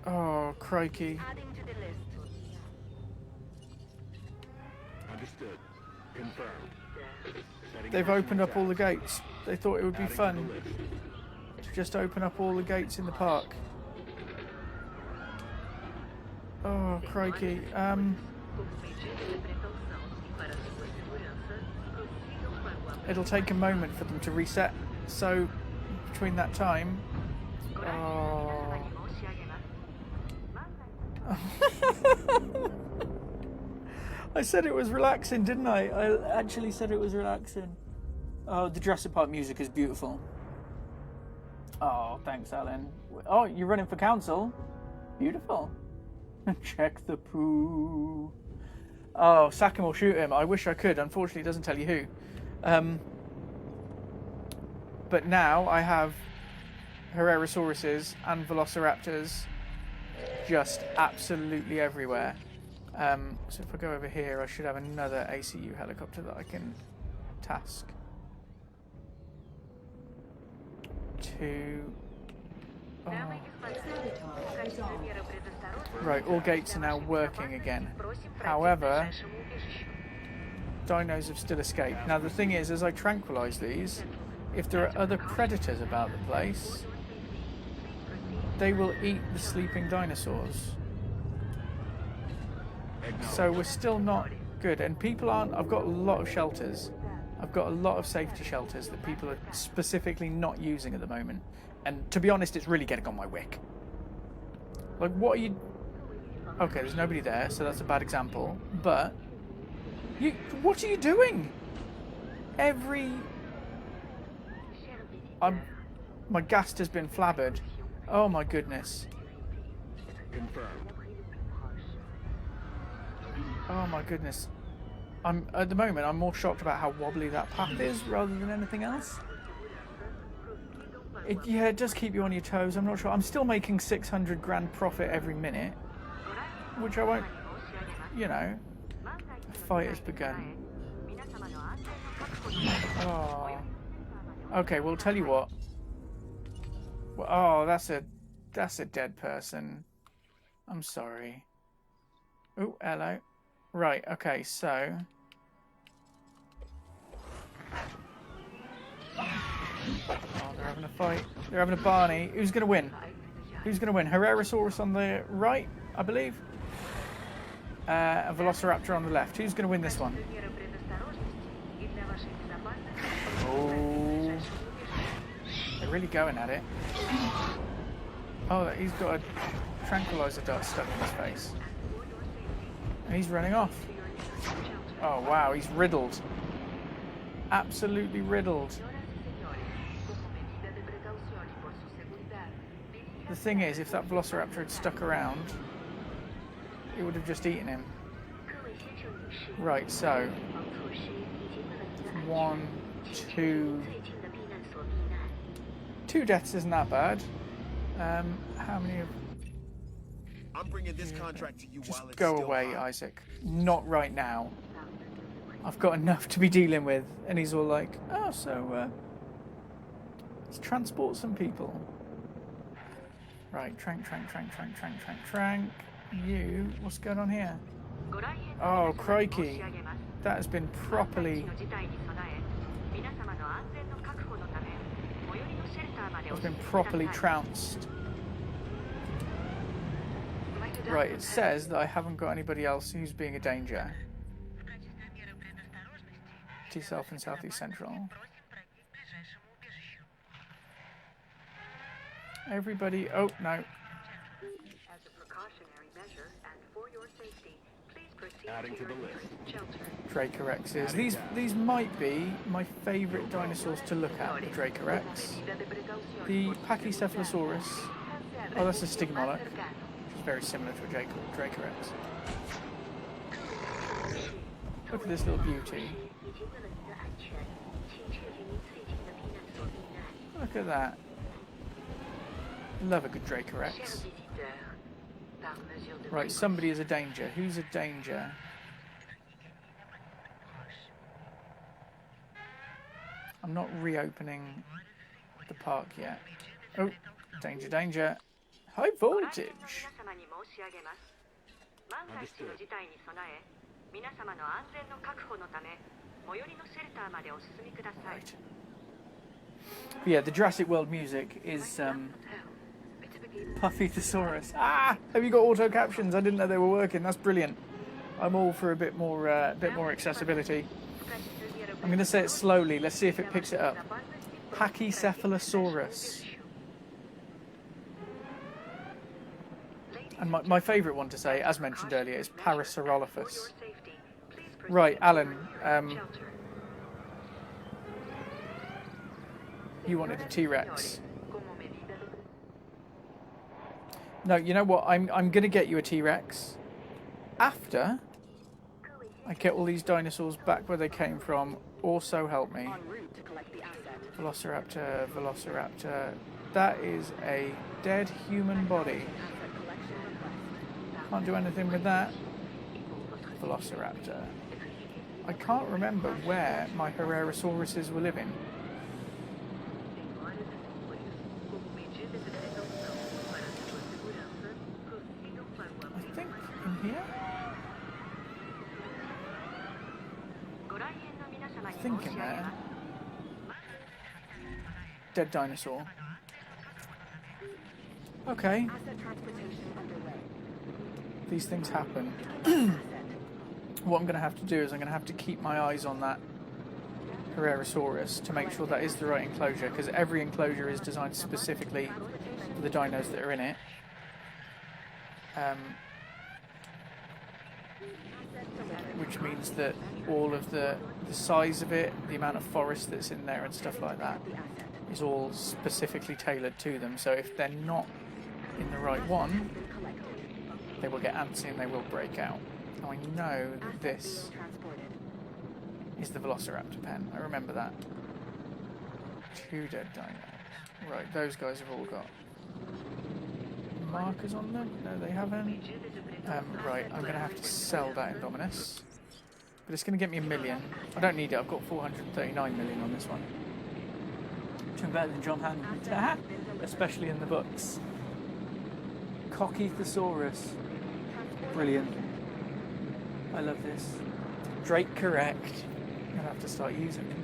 oh, crikey. Adding to the list. Understood. Confirmed. They've opened up all the gates. They thought it would be fun to just open up all the gates in the park. Oh, crikey. It'll take a moment for them to reset. So, between that time... Oh... I said it was relaxing, didn't I? I actually said it was relaxing. Oh, the Jurassic Park music is beautiful. Oh, thanks, Alan. Oh, you're running for council? Beautiful. Check the poo. Oh, sack him or shoot him. I wish I could. Unfortunately, it doesn't tell you who. But now I have Hererosauruses and Velociraptors just absolutely everywhere. So if I go over here, I should have another ACU helicopter that I can task to... Oh. Right, all gates are now working again. However, dinos have still escaped. Now the thing is, as I tranquilise these, if there are other predators about the place, they will eat the sleeping dinosaurs. So we're still not good, and people aren't... I've got a lot of shelters. I've got a lot of safety shelters that people are specifically not using at the moment. And to be honest, it's really getting on my wick. Like, what are you... Okay, there's nobody there, so that's a bad example. But... What are you doing? My gas has been flabbered. Oh my goodness. Confirmed. Oh my goodness. At the moment, I'm more shocked about how wobbly that path is rather than anything else. It does keep you on your toes. I'm not sure. I'm still making 600 grand profit every minute, which I won't, you know. The fight has begun. Oh. Okay, well, tell you what. Oh, that's a dead person. I'm sorry. Oh, hello. Right, okay, so... Oh, they're having a fight. They're having a Barney. Who's going to win? Who's going to win? Herrerasaurus on the right, I believe. A Velociraptor on the left. Who's going to win this one? Oh. They're really going at it. Oh, he's got a tranquilizer dart stuck in his face. And he's running off. Oh, wow, he's riddled. Absolutely riddled. The thing is, if that Velociraptor had stuck around, it would have just eaten him. Right, so... 1, 2... 2 deaths isn't that bad. How many of... I'm bringing this contract to you while Just it's go still away, hot. Isaac. Not right now. I've got enough to be dealing with. And he's all like, oh, so, let's transport some people. Right, trank. You, what's going on here? Oh, crikey. That has been properly... It's been properly trounced. Right, it says that I haven't got anybody else who's being a danger. To yourself in Southeast Central. Everybody... Oh, no. As a precautionary measure and for your safety, please proceed Adding to the your list. nearest shelter. Dracorexes. These might be my favourite dinosaurs to look at, the Dracorex. The Pachycephalosaurus. Oh, that's a Stigmoloch. Which is very similar to a Dracorex. Look at this little beauty. Look at that. Love a good Dracorex. Right, somebody is a danger. Who's a danger? I'm not reopening the park yet. Oh, danger. High voltage. Understood. Right. But yeah, the Jurassic World music is Puffy Thesaurus. Ah! Have you got auto captions? I didn't know they were working. That's brilliant. I'm all for a bit more accessibility. I'm going to say it slowly. Let's see if it picks it up. Pachycephalosaurus. And my favourite one to say, as mentioned earlier, is Parasaurolophus. Right, Alan. You wanted a T-Rex. No, you know what? I'm going to get you a T-Rex after I get all these dinosaurs back where they came from. Also help me. En route to collect the asset. Velociraptor. That is a dead human body. Asset collection request. Can't do anything with that. Velociraptor. I can't remember where my Herrerasauruses were living. I think in here? I think in there. Dead dinosaur. Okay. Asset transportation underway. These things happen. What I'm going to have to do is I'm going to have to keep my eyes on that Herrerasaurus to make sure that is the right enclosure, because every enclosure is designed specifically for the dinos that are in it. Which means that all of the size of it, the amount of forest that's in there and stuff like that is all specifically tailored to them. So if they're not in the right one, they will get antsy and they will break out. Now I know that this is the Velociraptor pen. I remember that. 2 dead dinos. Right, those guys have all got markers on them. No, they haven't. Right, I'm going to have to sell that Indominus. But it's going to get me $1 million. I don't need it. I've got 439 million on this one. Which I'm better than John Hammond. Especially in the books. Cocky Thesaurus. Brilliant. I love this. Drake correct. I'm going to have to start using it.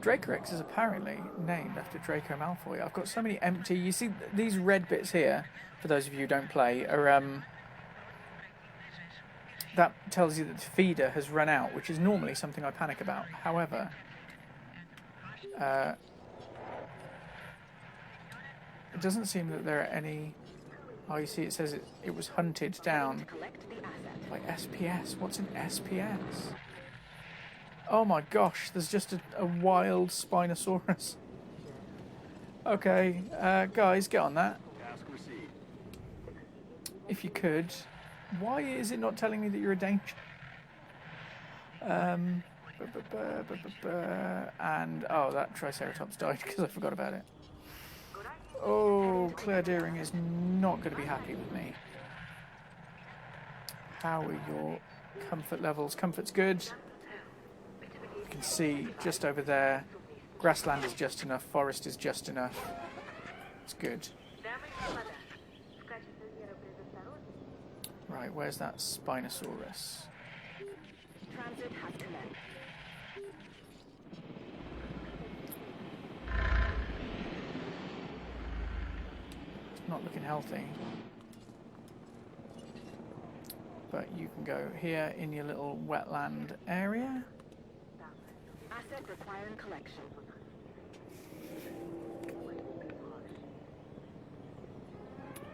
Dracorex is apparently named after Draco Malfoy. I've got so many empty... You see, these red bits here, for those of you who don't play, are... that tells you that the feeder has run out, which is normally something I panic about. However... it doesn't seem that there are any... Oh, you see, it says it was hunted down by SPS. What's an SPS? Oh my gosh, there's just a wild Spinosaurus. Okay, guys, get on that. Task received. If you could. Why is it not telling me that you're a danger? And oh, that Triceratops died because I forgot about it. Oh, Claire Deering is not going to be happy with me. How are your comfort levels? Comfort's good. You can see just over there, grassland is just enough, forest is just enough. It's good. Right, where's that Spinosaurus? Transit has commenced. It's not looking healthy. But you can go here in your little wetland area. Asset requiring collection.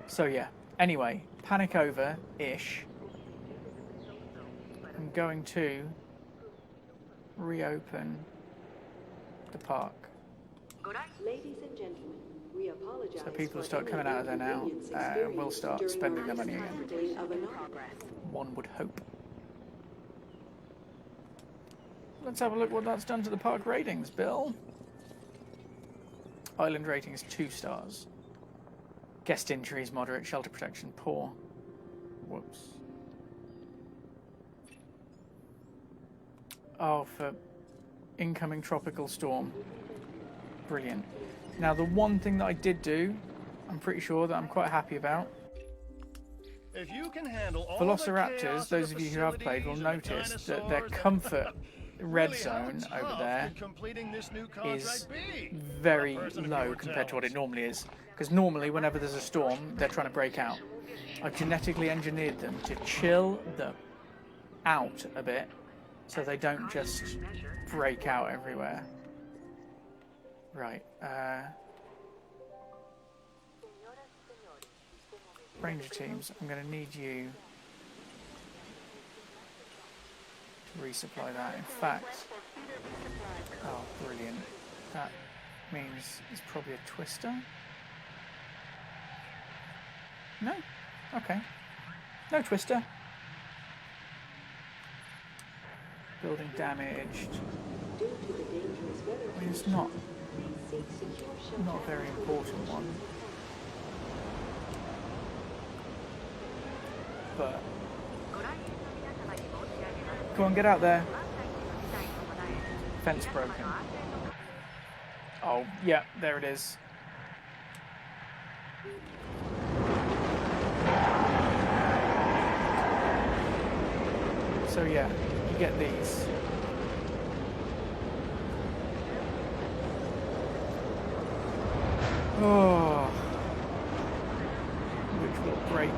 So yeah, anyway, panic over-ish. I'm going to reopen the park. Ladies and gentlemen, we apologize. So people for start coming any out of there now, inconvenience and we'll experienced start during spending our their money again. handling of an Progress. One would hope. Let's have a look what that's done to the park ratings, Bill. Island rating is 2 stars. Guest injuries, moderate. Shelter protection, poor. Whoops. Oh, for incoming tropical storm. Brilliant. Now, the one thing that I did do, I'm pretty sure that I'm quite happy about. If you can handle all Velociraptors, those of you who have played will notice that their comfort red zone over there is very low compared to what it normally is. Because normally, whenever there's a storm, they're trying to break out. I've genetically engineered them to chill them out a bit so they don't just break out everywhere. Right. Ranger teams, I'm going to need you to resupply that. In fact, oh, brilliant. That means it's probably a twister. No? Okay. No twister. Building damaged. I mean, it's not a very important one. But go on, get out there. Fence broken. Oh, yeah, there it is. So yeah, you get these. Oh, which will break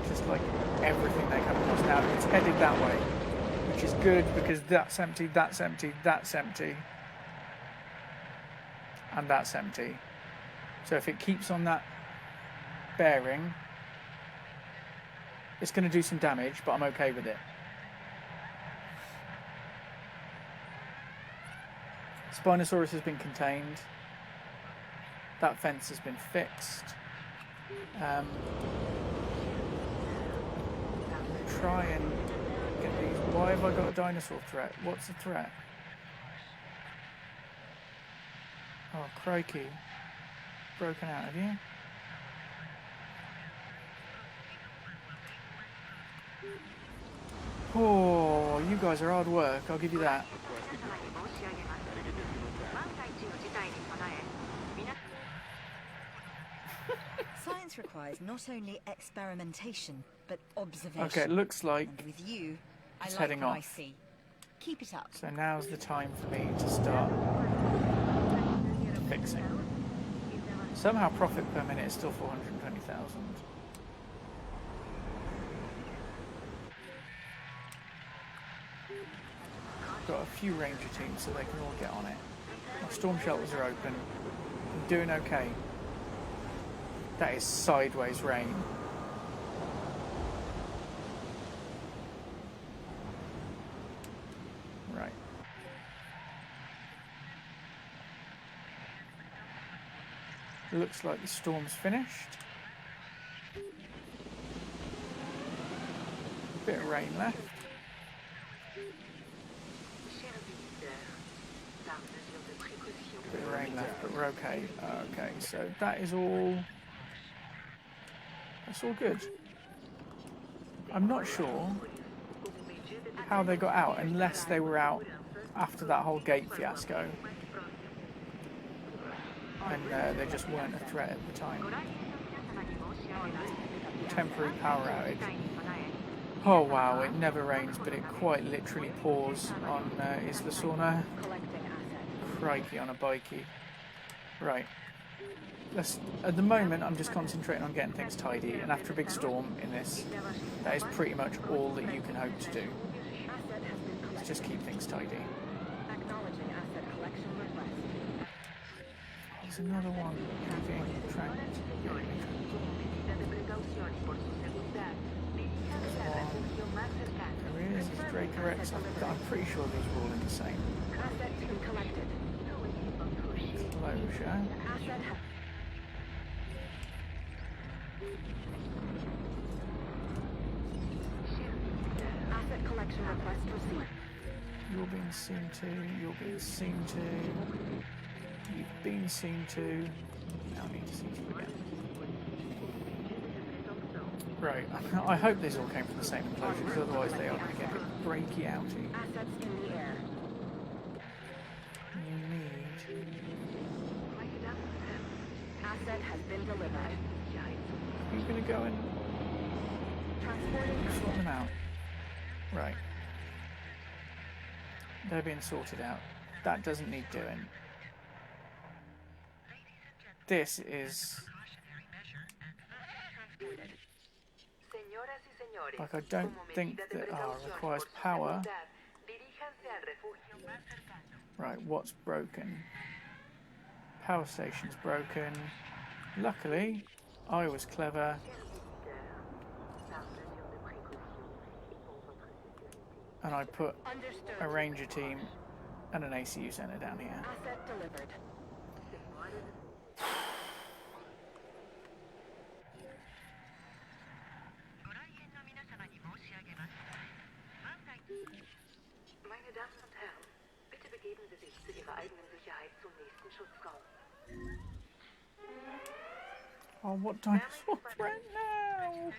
just like everything they come across. Now it's headed that way, which is good because that's empty, that's empty, that's empty, and that's empty. So if it keeps on that bearing, it's going to do some damage, but I'm okay with it. Spinosaurus has been contained. That fence has been fixed. Try and get these. Why have I got a dinosaur threat? What's the threat? Oh, crikey. Broken out, have you? Oh, you guys are hard work, I'll give you that. Science requires not only experimentation, but observation. Okay, it looks like And with you, it's I like heading what I off. see. Keep it up. So now's the time for me to start fixing. Somehow profit per minute is still 420,000. Got a few ranger teams so they can all get on it. My storm shelters are open. I'm doing okay. That is sideways rain. Right. Looks like the storm's finished. A bit of rain left. Bit of rain left, but we're okay. Okay, so that is all. That's all good. I'm not sure how they got out, unless they were out after that whole gate fiasco, and they just weren't a threat at the time. Temporary power outage. Oh wow, it never rains, but it quite literally pours on Isla Sorna. Crikey on a bikey. Right. At the moment, I'm just concentrating on getting things tidy, and after a big storm in this, that is pretty much all that you can hope to do. Let's just keep things tidy. There's another one being tracked. There is Draco Rex. I'm pretty sure these were all in the same enclosure. Asset collection request received. You're being seen to. You're being seen to. You've been seen to. Now I need to see you again. Right. I hope these all came from the same enclosure, because otherwise they are going to get a bit breaky outy. Assets in the air. You need. Asset has been delivered. You're going to go and Transporting sort them out. Right. They're being sorted out. That doesn't need doing. This is. Like, I don't think that requires power. Right, what's broken? Power station's broken. Luckily, I was clever. And I put a ranger team and an ACU center down here. Asset delivered. Meine Damen und Herren, bitte begeben Sie sich zu Ihrer eigenen Sicherheit zum nächsten Schutzraum. Oh, what dinosaur threat now?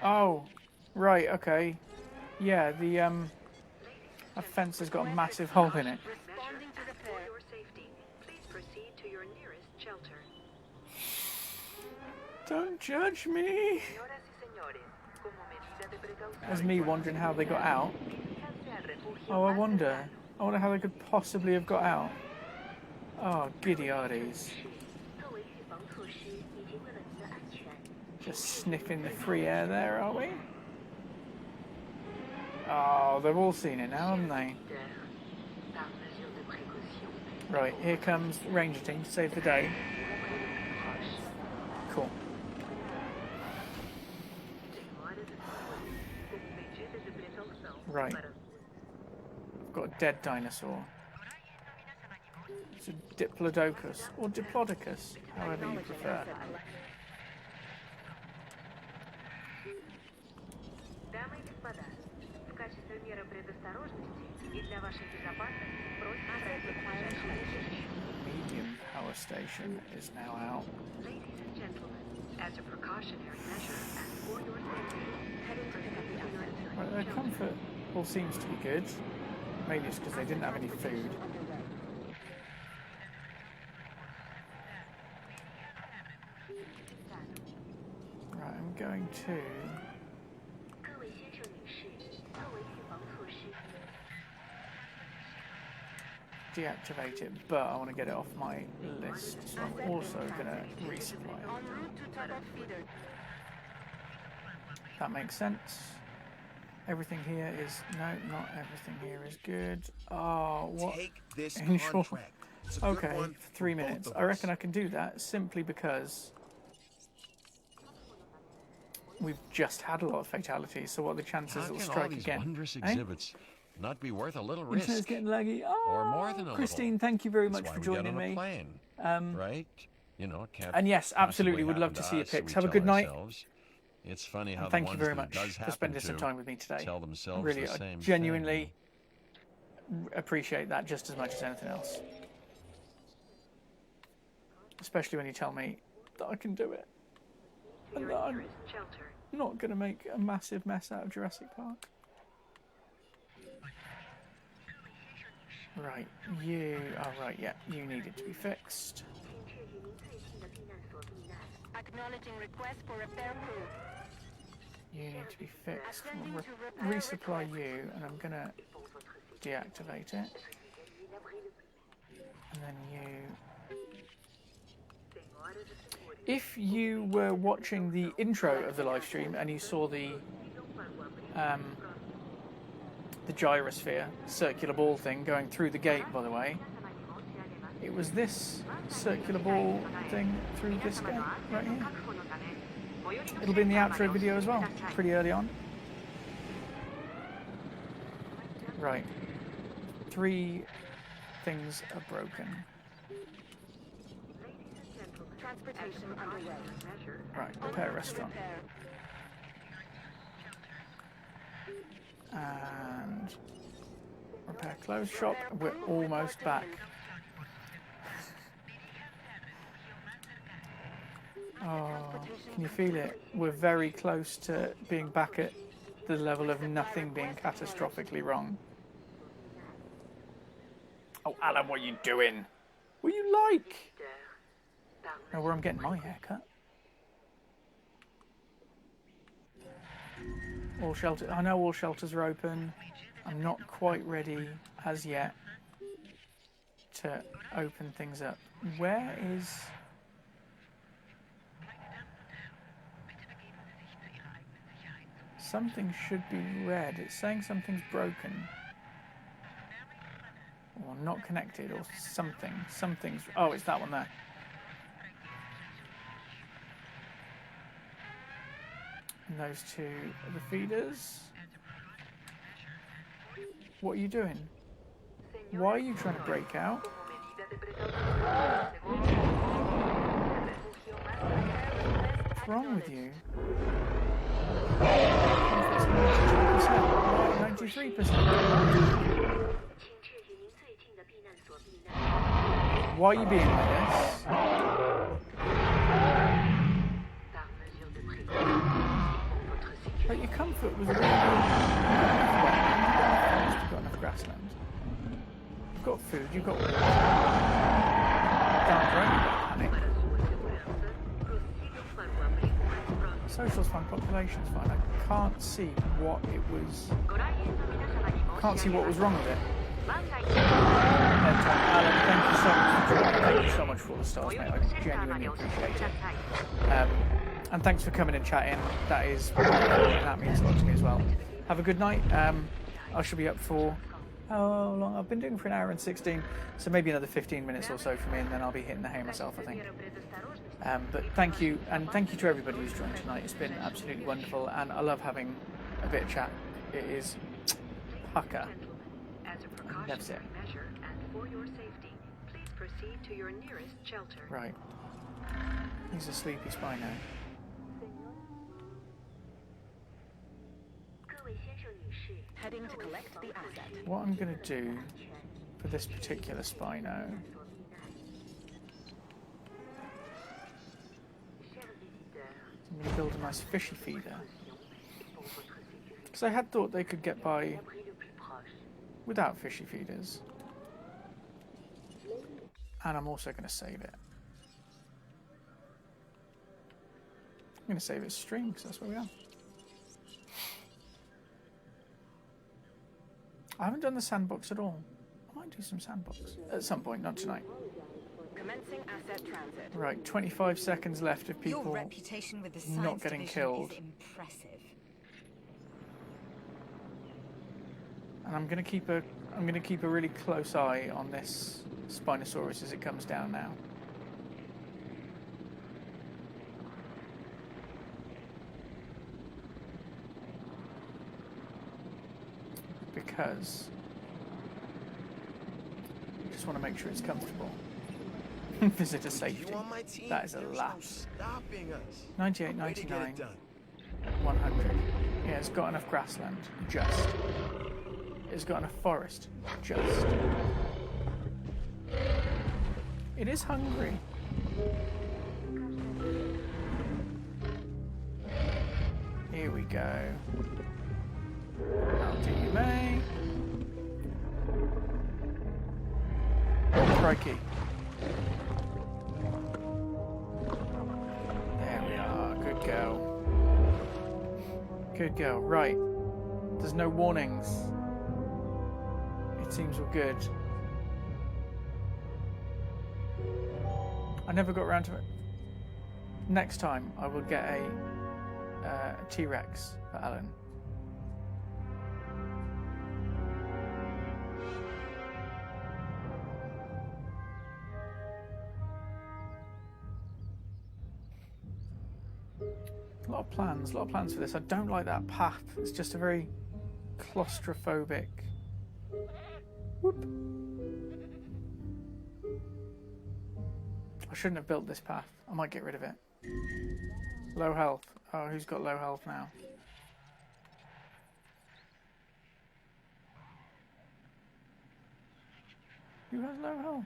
Oh, right, okay. Yeah, the a fence has got a massive hole in it. Responding to the For threat. your safety, please proceed to your nearest shelter. Don't judge me. Señoras y señores, como medida de precaución, There's me wondering how they got out. diríjanse al refugio Oh, I más wonder. cercano. I wonder how they could possibly have got out. Oh, giddy arties. 作为预防措施，以及为了您的安全， Just sniffing the free air there, are we? Oh, they've all seen it now, haven't they? par mesure de précaution, Right, here comes the ranger team to save the day. Cool. Right. I've got a dead dinosaur. It's a Diplodocus, or Diplodocus, however you prefer. Дамы и господа, в качестве меры предосторожности и для вашей безопасности просьба пройти к ближайшему убежищу. Medium power station is now out. Ladies and gentlemen, as a precautionary measure and for your safety, headed for the asset. Right, their comfort all seems to be good. Maybe it's because they didn't have any food. Right, I'm going to 各位先生女士，作为预防措施， deactivate it, but I want to get it off my list, so I'm also going to resupply it. En route to top-up feeder. That makes sense. Everything here is... No, not everything here is good. Oh, what? Take this Initial- contract. It's a good Okay, one for 3 for both minutes. of I reckon us. I can do that simply because we've just had a lot of fatalities, so what are the chances How it'll can all strike these again? wondrous Eh? exhibits not be worth a little risk? Internet's getting laggy. Oh, Or more than a Christine, little. thank you very That's much why for we get joining on a me. plane, right? You know, it can't And yes, possibly absolutely, would love happen to see your us, so pics. we Have a tell good night. ourselves. It's funny how And the thank you ones very that it much does for happen spending some to time with me today. tell themselves Really, the I same genuinely thing. appreciate that just as much as anything else. Especially when you tell me that I can do it. And that I'm not going to make a massive mess out of Jurassic Park. Right, you... Oh, right, yeah, you needed to be fixed. Acknowledging request for repair crew. You need to be fixed. We'll resupply you, and I'm going to deactivate it. And then you... If you were watching the intro of the live stream and you saw the gyrosphere, circular ball thing going through the gate, by the way, it was this circular ball thing through this gate right here. It'll be in the outro video as well, pretty early on. Right. 3 things are broken. Transportation underway. Right, repair restaurant. And repair clothes shop. We're almost back. Oh, can you feel it? We're very close to being back at the level of nothing being catastrophically wrong. Oh, Alan, what are you doing? What are you like? Know where I'm getting my haircut. All shelters. I know all shelters are open. I'm not quite ready as yet to open things up. Where is... Something should be red. It's saying something's broken. Or not connected or something. Something's... Oh, it's that one there. And those 2 are the feeders. What are you doing? Why are you trying to break out? What's wrong with you? 93%. Why are you being like this? But your comfort was really... You've got enough grassland. You've got food, you've got water. Don't panic. Social's fine, population's fine. I can't see what it was... Can't see what was wrong with it. Alan, thank you so much for all the stars, mate. I genuinely appreciate it. And thanks for coming and chatting. That is, that means a lot to me as well. Have a good night. I shall be up for how long? I've been doing for 1 hour and 16, so maybe another 15 minutes or so for me, and then I'll be hitting the hay myself, I think. But thank you, and thank you to everybody who's joined tonight. It's been absolutely wonderful, and I love having a bit of chat. It is pucker. That's it. Right. He's a sleepy Spino. Heading to collect the asset. What I'm going to do for this particular Spino... I'm going to build a nice fishy feeder. Because I had thought they could get by without fishy feeders. And I'm also going to save it. I'm going to save it as stream, because that's where we are. I haven't done the sandbox at all. I might do some sandbox at some point, not tonight. Commencing asset transit. Right, 25 seconds left of people Your reputation with the not getting killed. is impressive. And I'm going to keep a really close eye on this Spinosaurus as it comes down now. Because I just want to make sure it's comfortable. Visitor safety. That is a lapse. 98, 99, 100. Yeah, it's got enough grassland. Just. It's got in a forest. Just. It is hungry. Here we go. How do you may? Oh, crikey. There we are. Good girl. Good girl. Right. There's no warnings. It seems we're good. I never got around to it. Next time I will get a T-Rex for Alan. A lot of plans for this. I don't like that path. It's just a very claustrophobic. Whoop. I shouldn't have built this path. I might get rid of it. Low health. Oh, who's got low health now? Who has low health?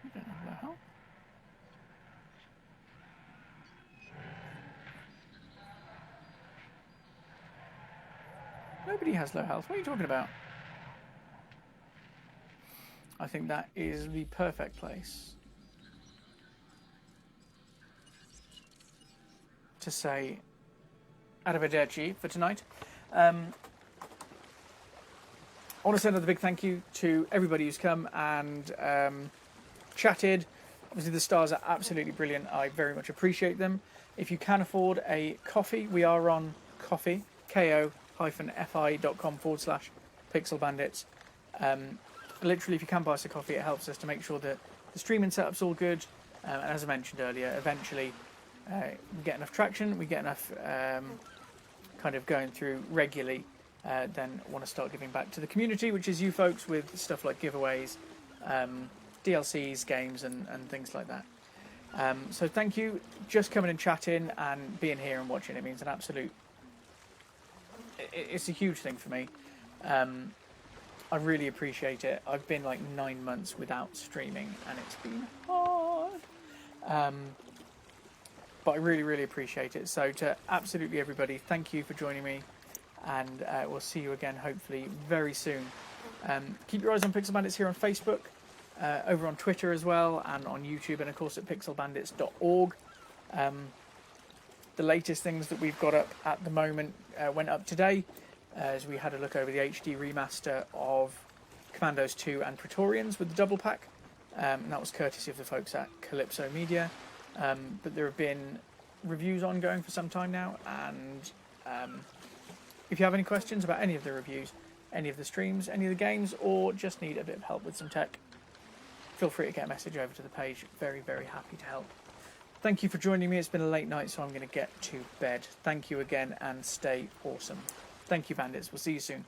You don't have low health. Nobody has low health. What are you talking about? I think that is the perfect place to say arrivederci for tonight. I want to send another big thank you to everybody who's come and chatted. Obviously the stars are absolutely brilliant. I very much appreciate them. If you can afford a coffee, we are on Ko-fi, ko-fi.com/Pixel Bandits. Literally, if you can buy us a coffee, it helps us to make sure that the streaming setup's all good. And as I mentioned earlier, eventually we get enough traction, we get enough kind of going through regularly, then want to start giving back to the community, which is you folks, with stuff like giveaways, DLCs, games, and things like that. So thank you, just coming and chatting and being here and watching. It means an absolute... It's a huge thing for me. I really appreciate it. I've been like 9 months without streaming and it's been hard. But I really, really appreciate it. So to absolutely everybody, thank you for joining me, and we'll see you again hopefully very soon. Keep your eyes on Pixel Bandits here on Facebook, over on Twitter as well, and on YouTube, and of course at pixelbandits.org. The latest things that we've got up at the moment went up today, as we had a look over the HD remaster of Commandos 2 and Praetorians with the double pack, and that was courtesy of the folks at Calypso Media. But there have been reviews ongoing for some time now, and if you have any questions about any of the reviews, any of the streams, any of the games, or just need a bit of help with some tech, feel free to get a message over to the page. Very, very happy to help. Thank you for joining me. It's been a late night, so I'm going to get to bed. Thank you again, and stay awesome. Thank you, Bandits. We'll see you soon.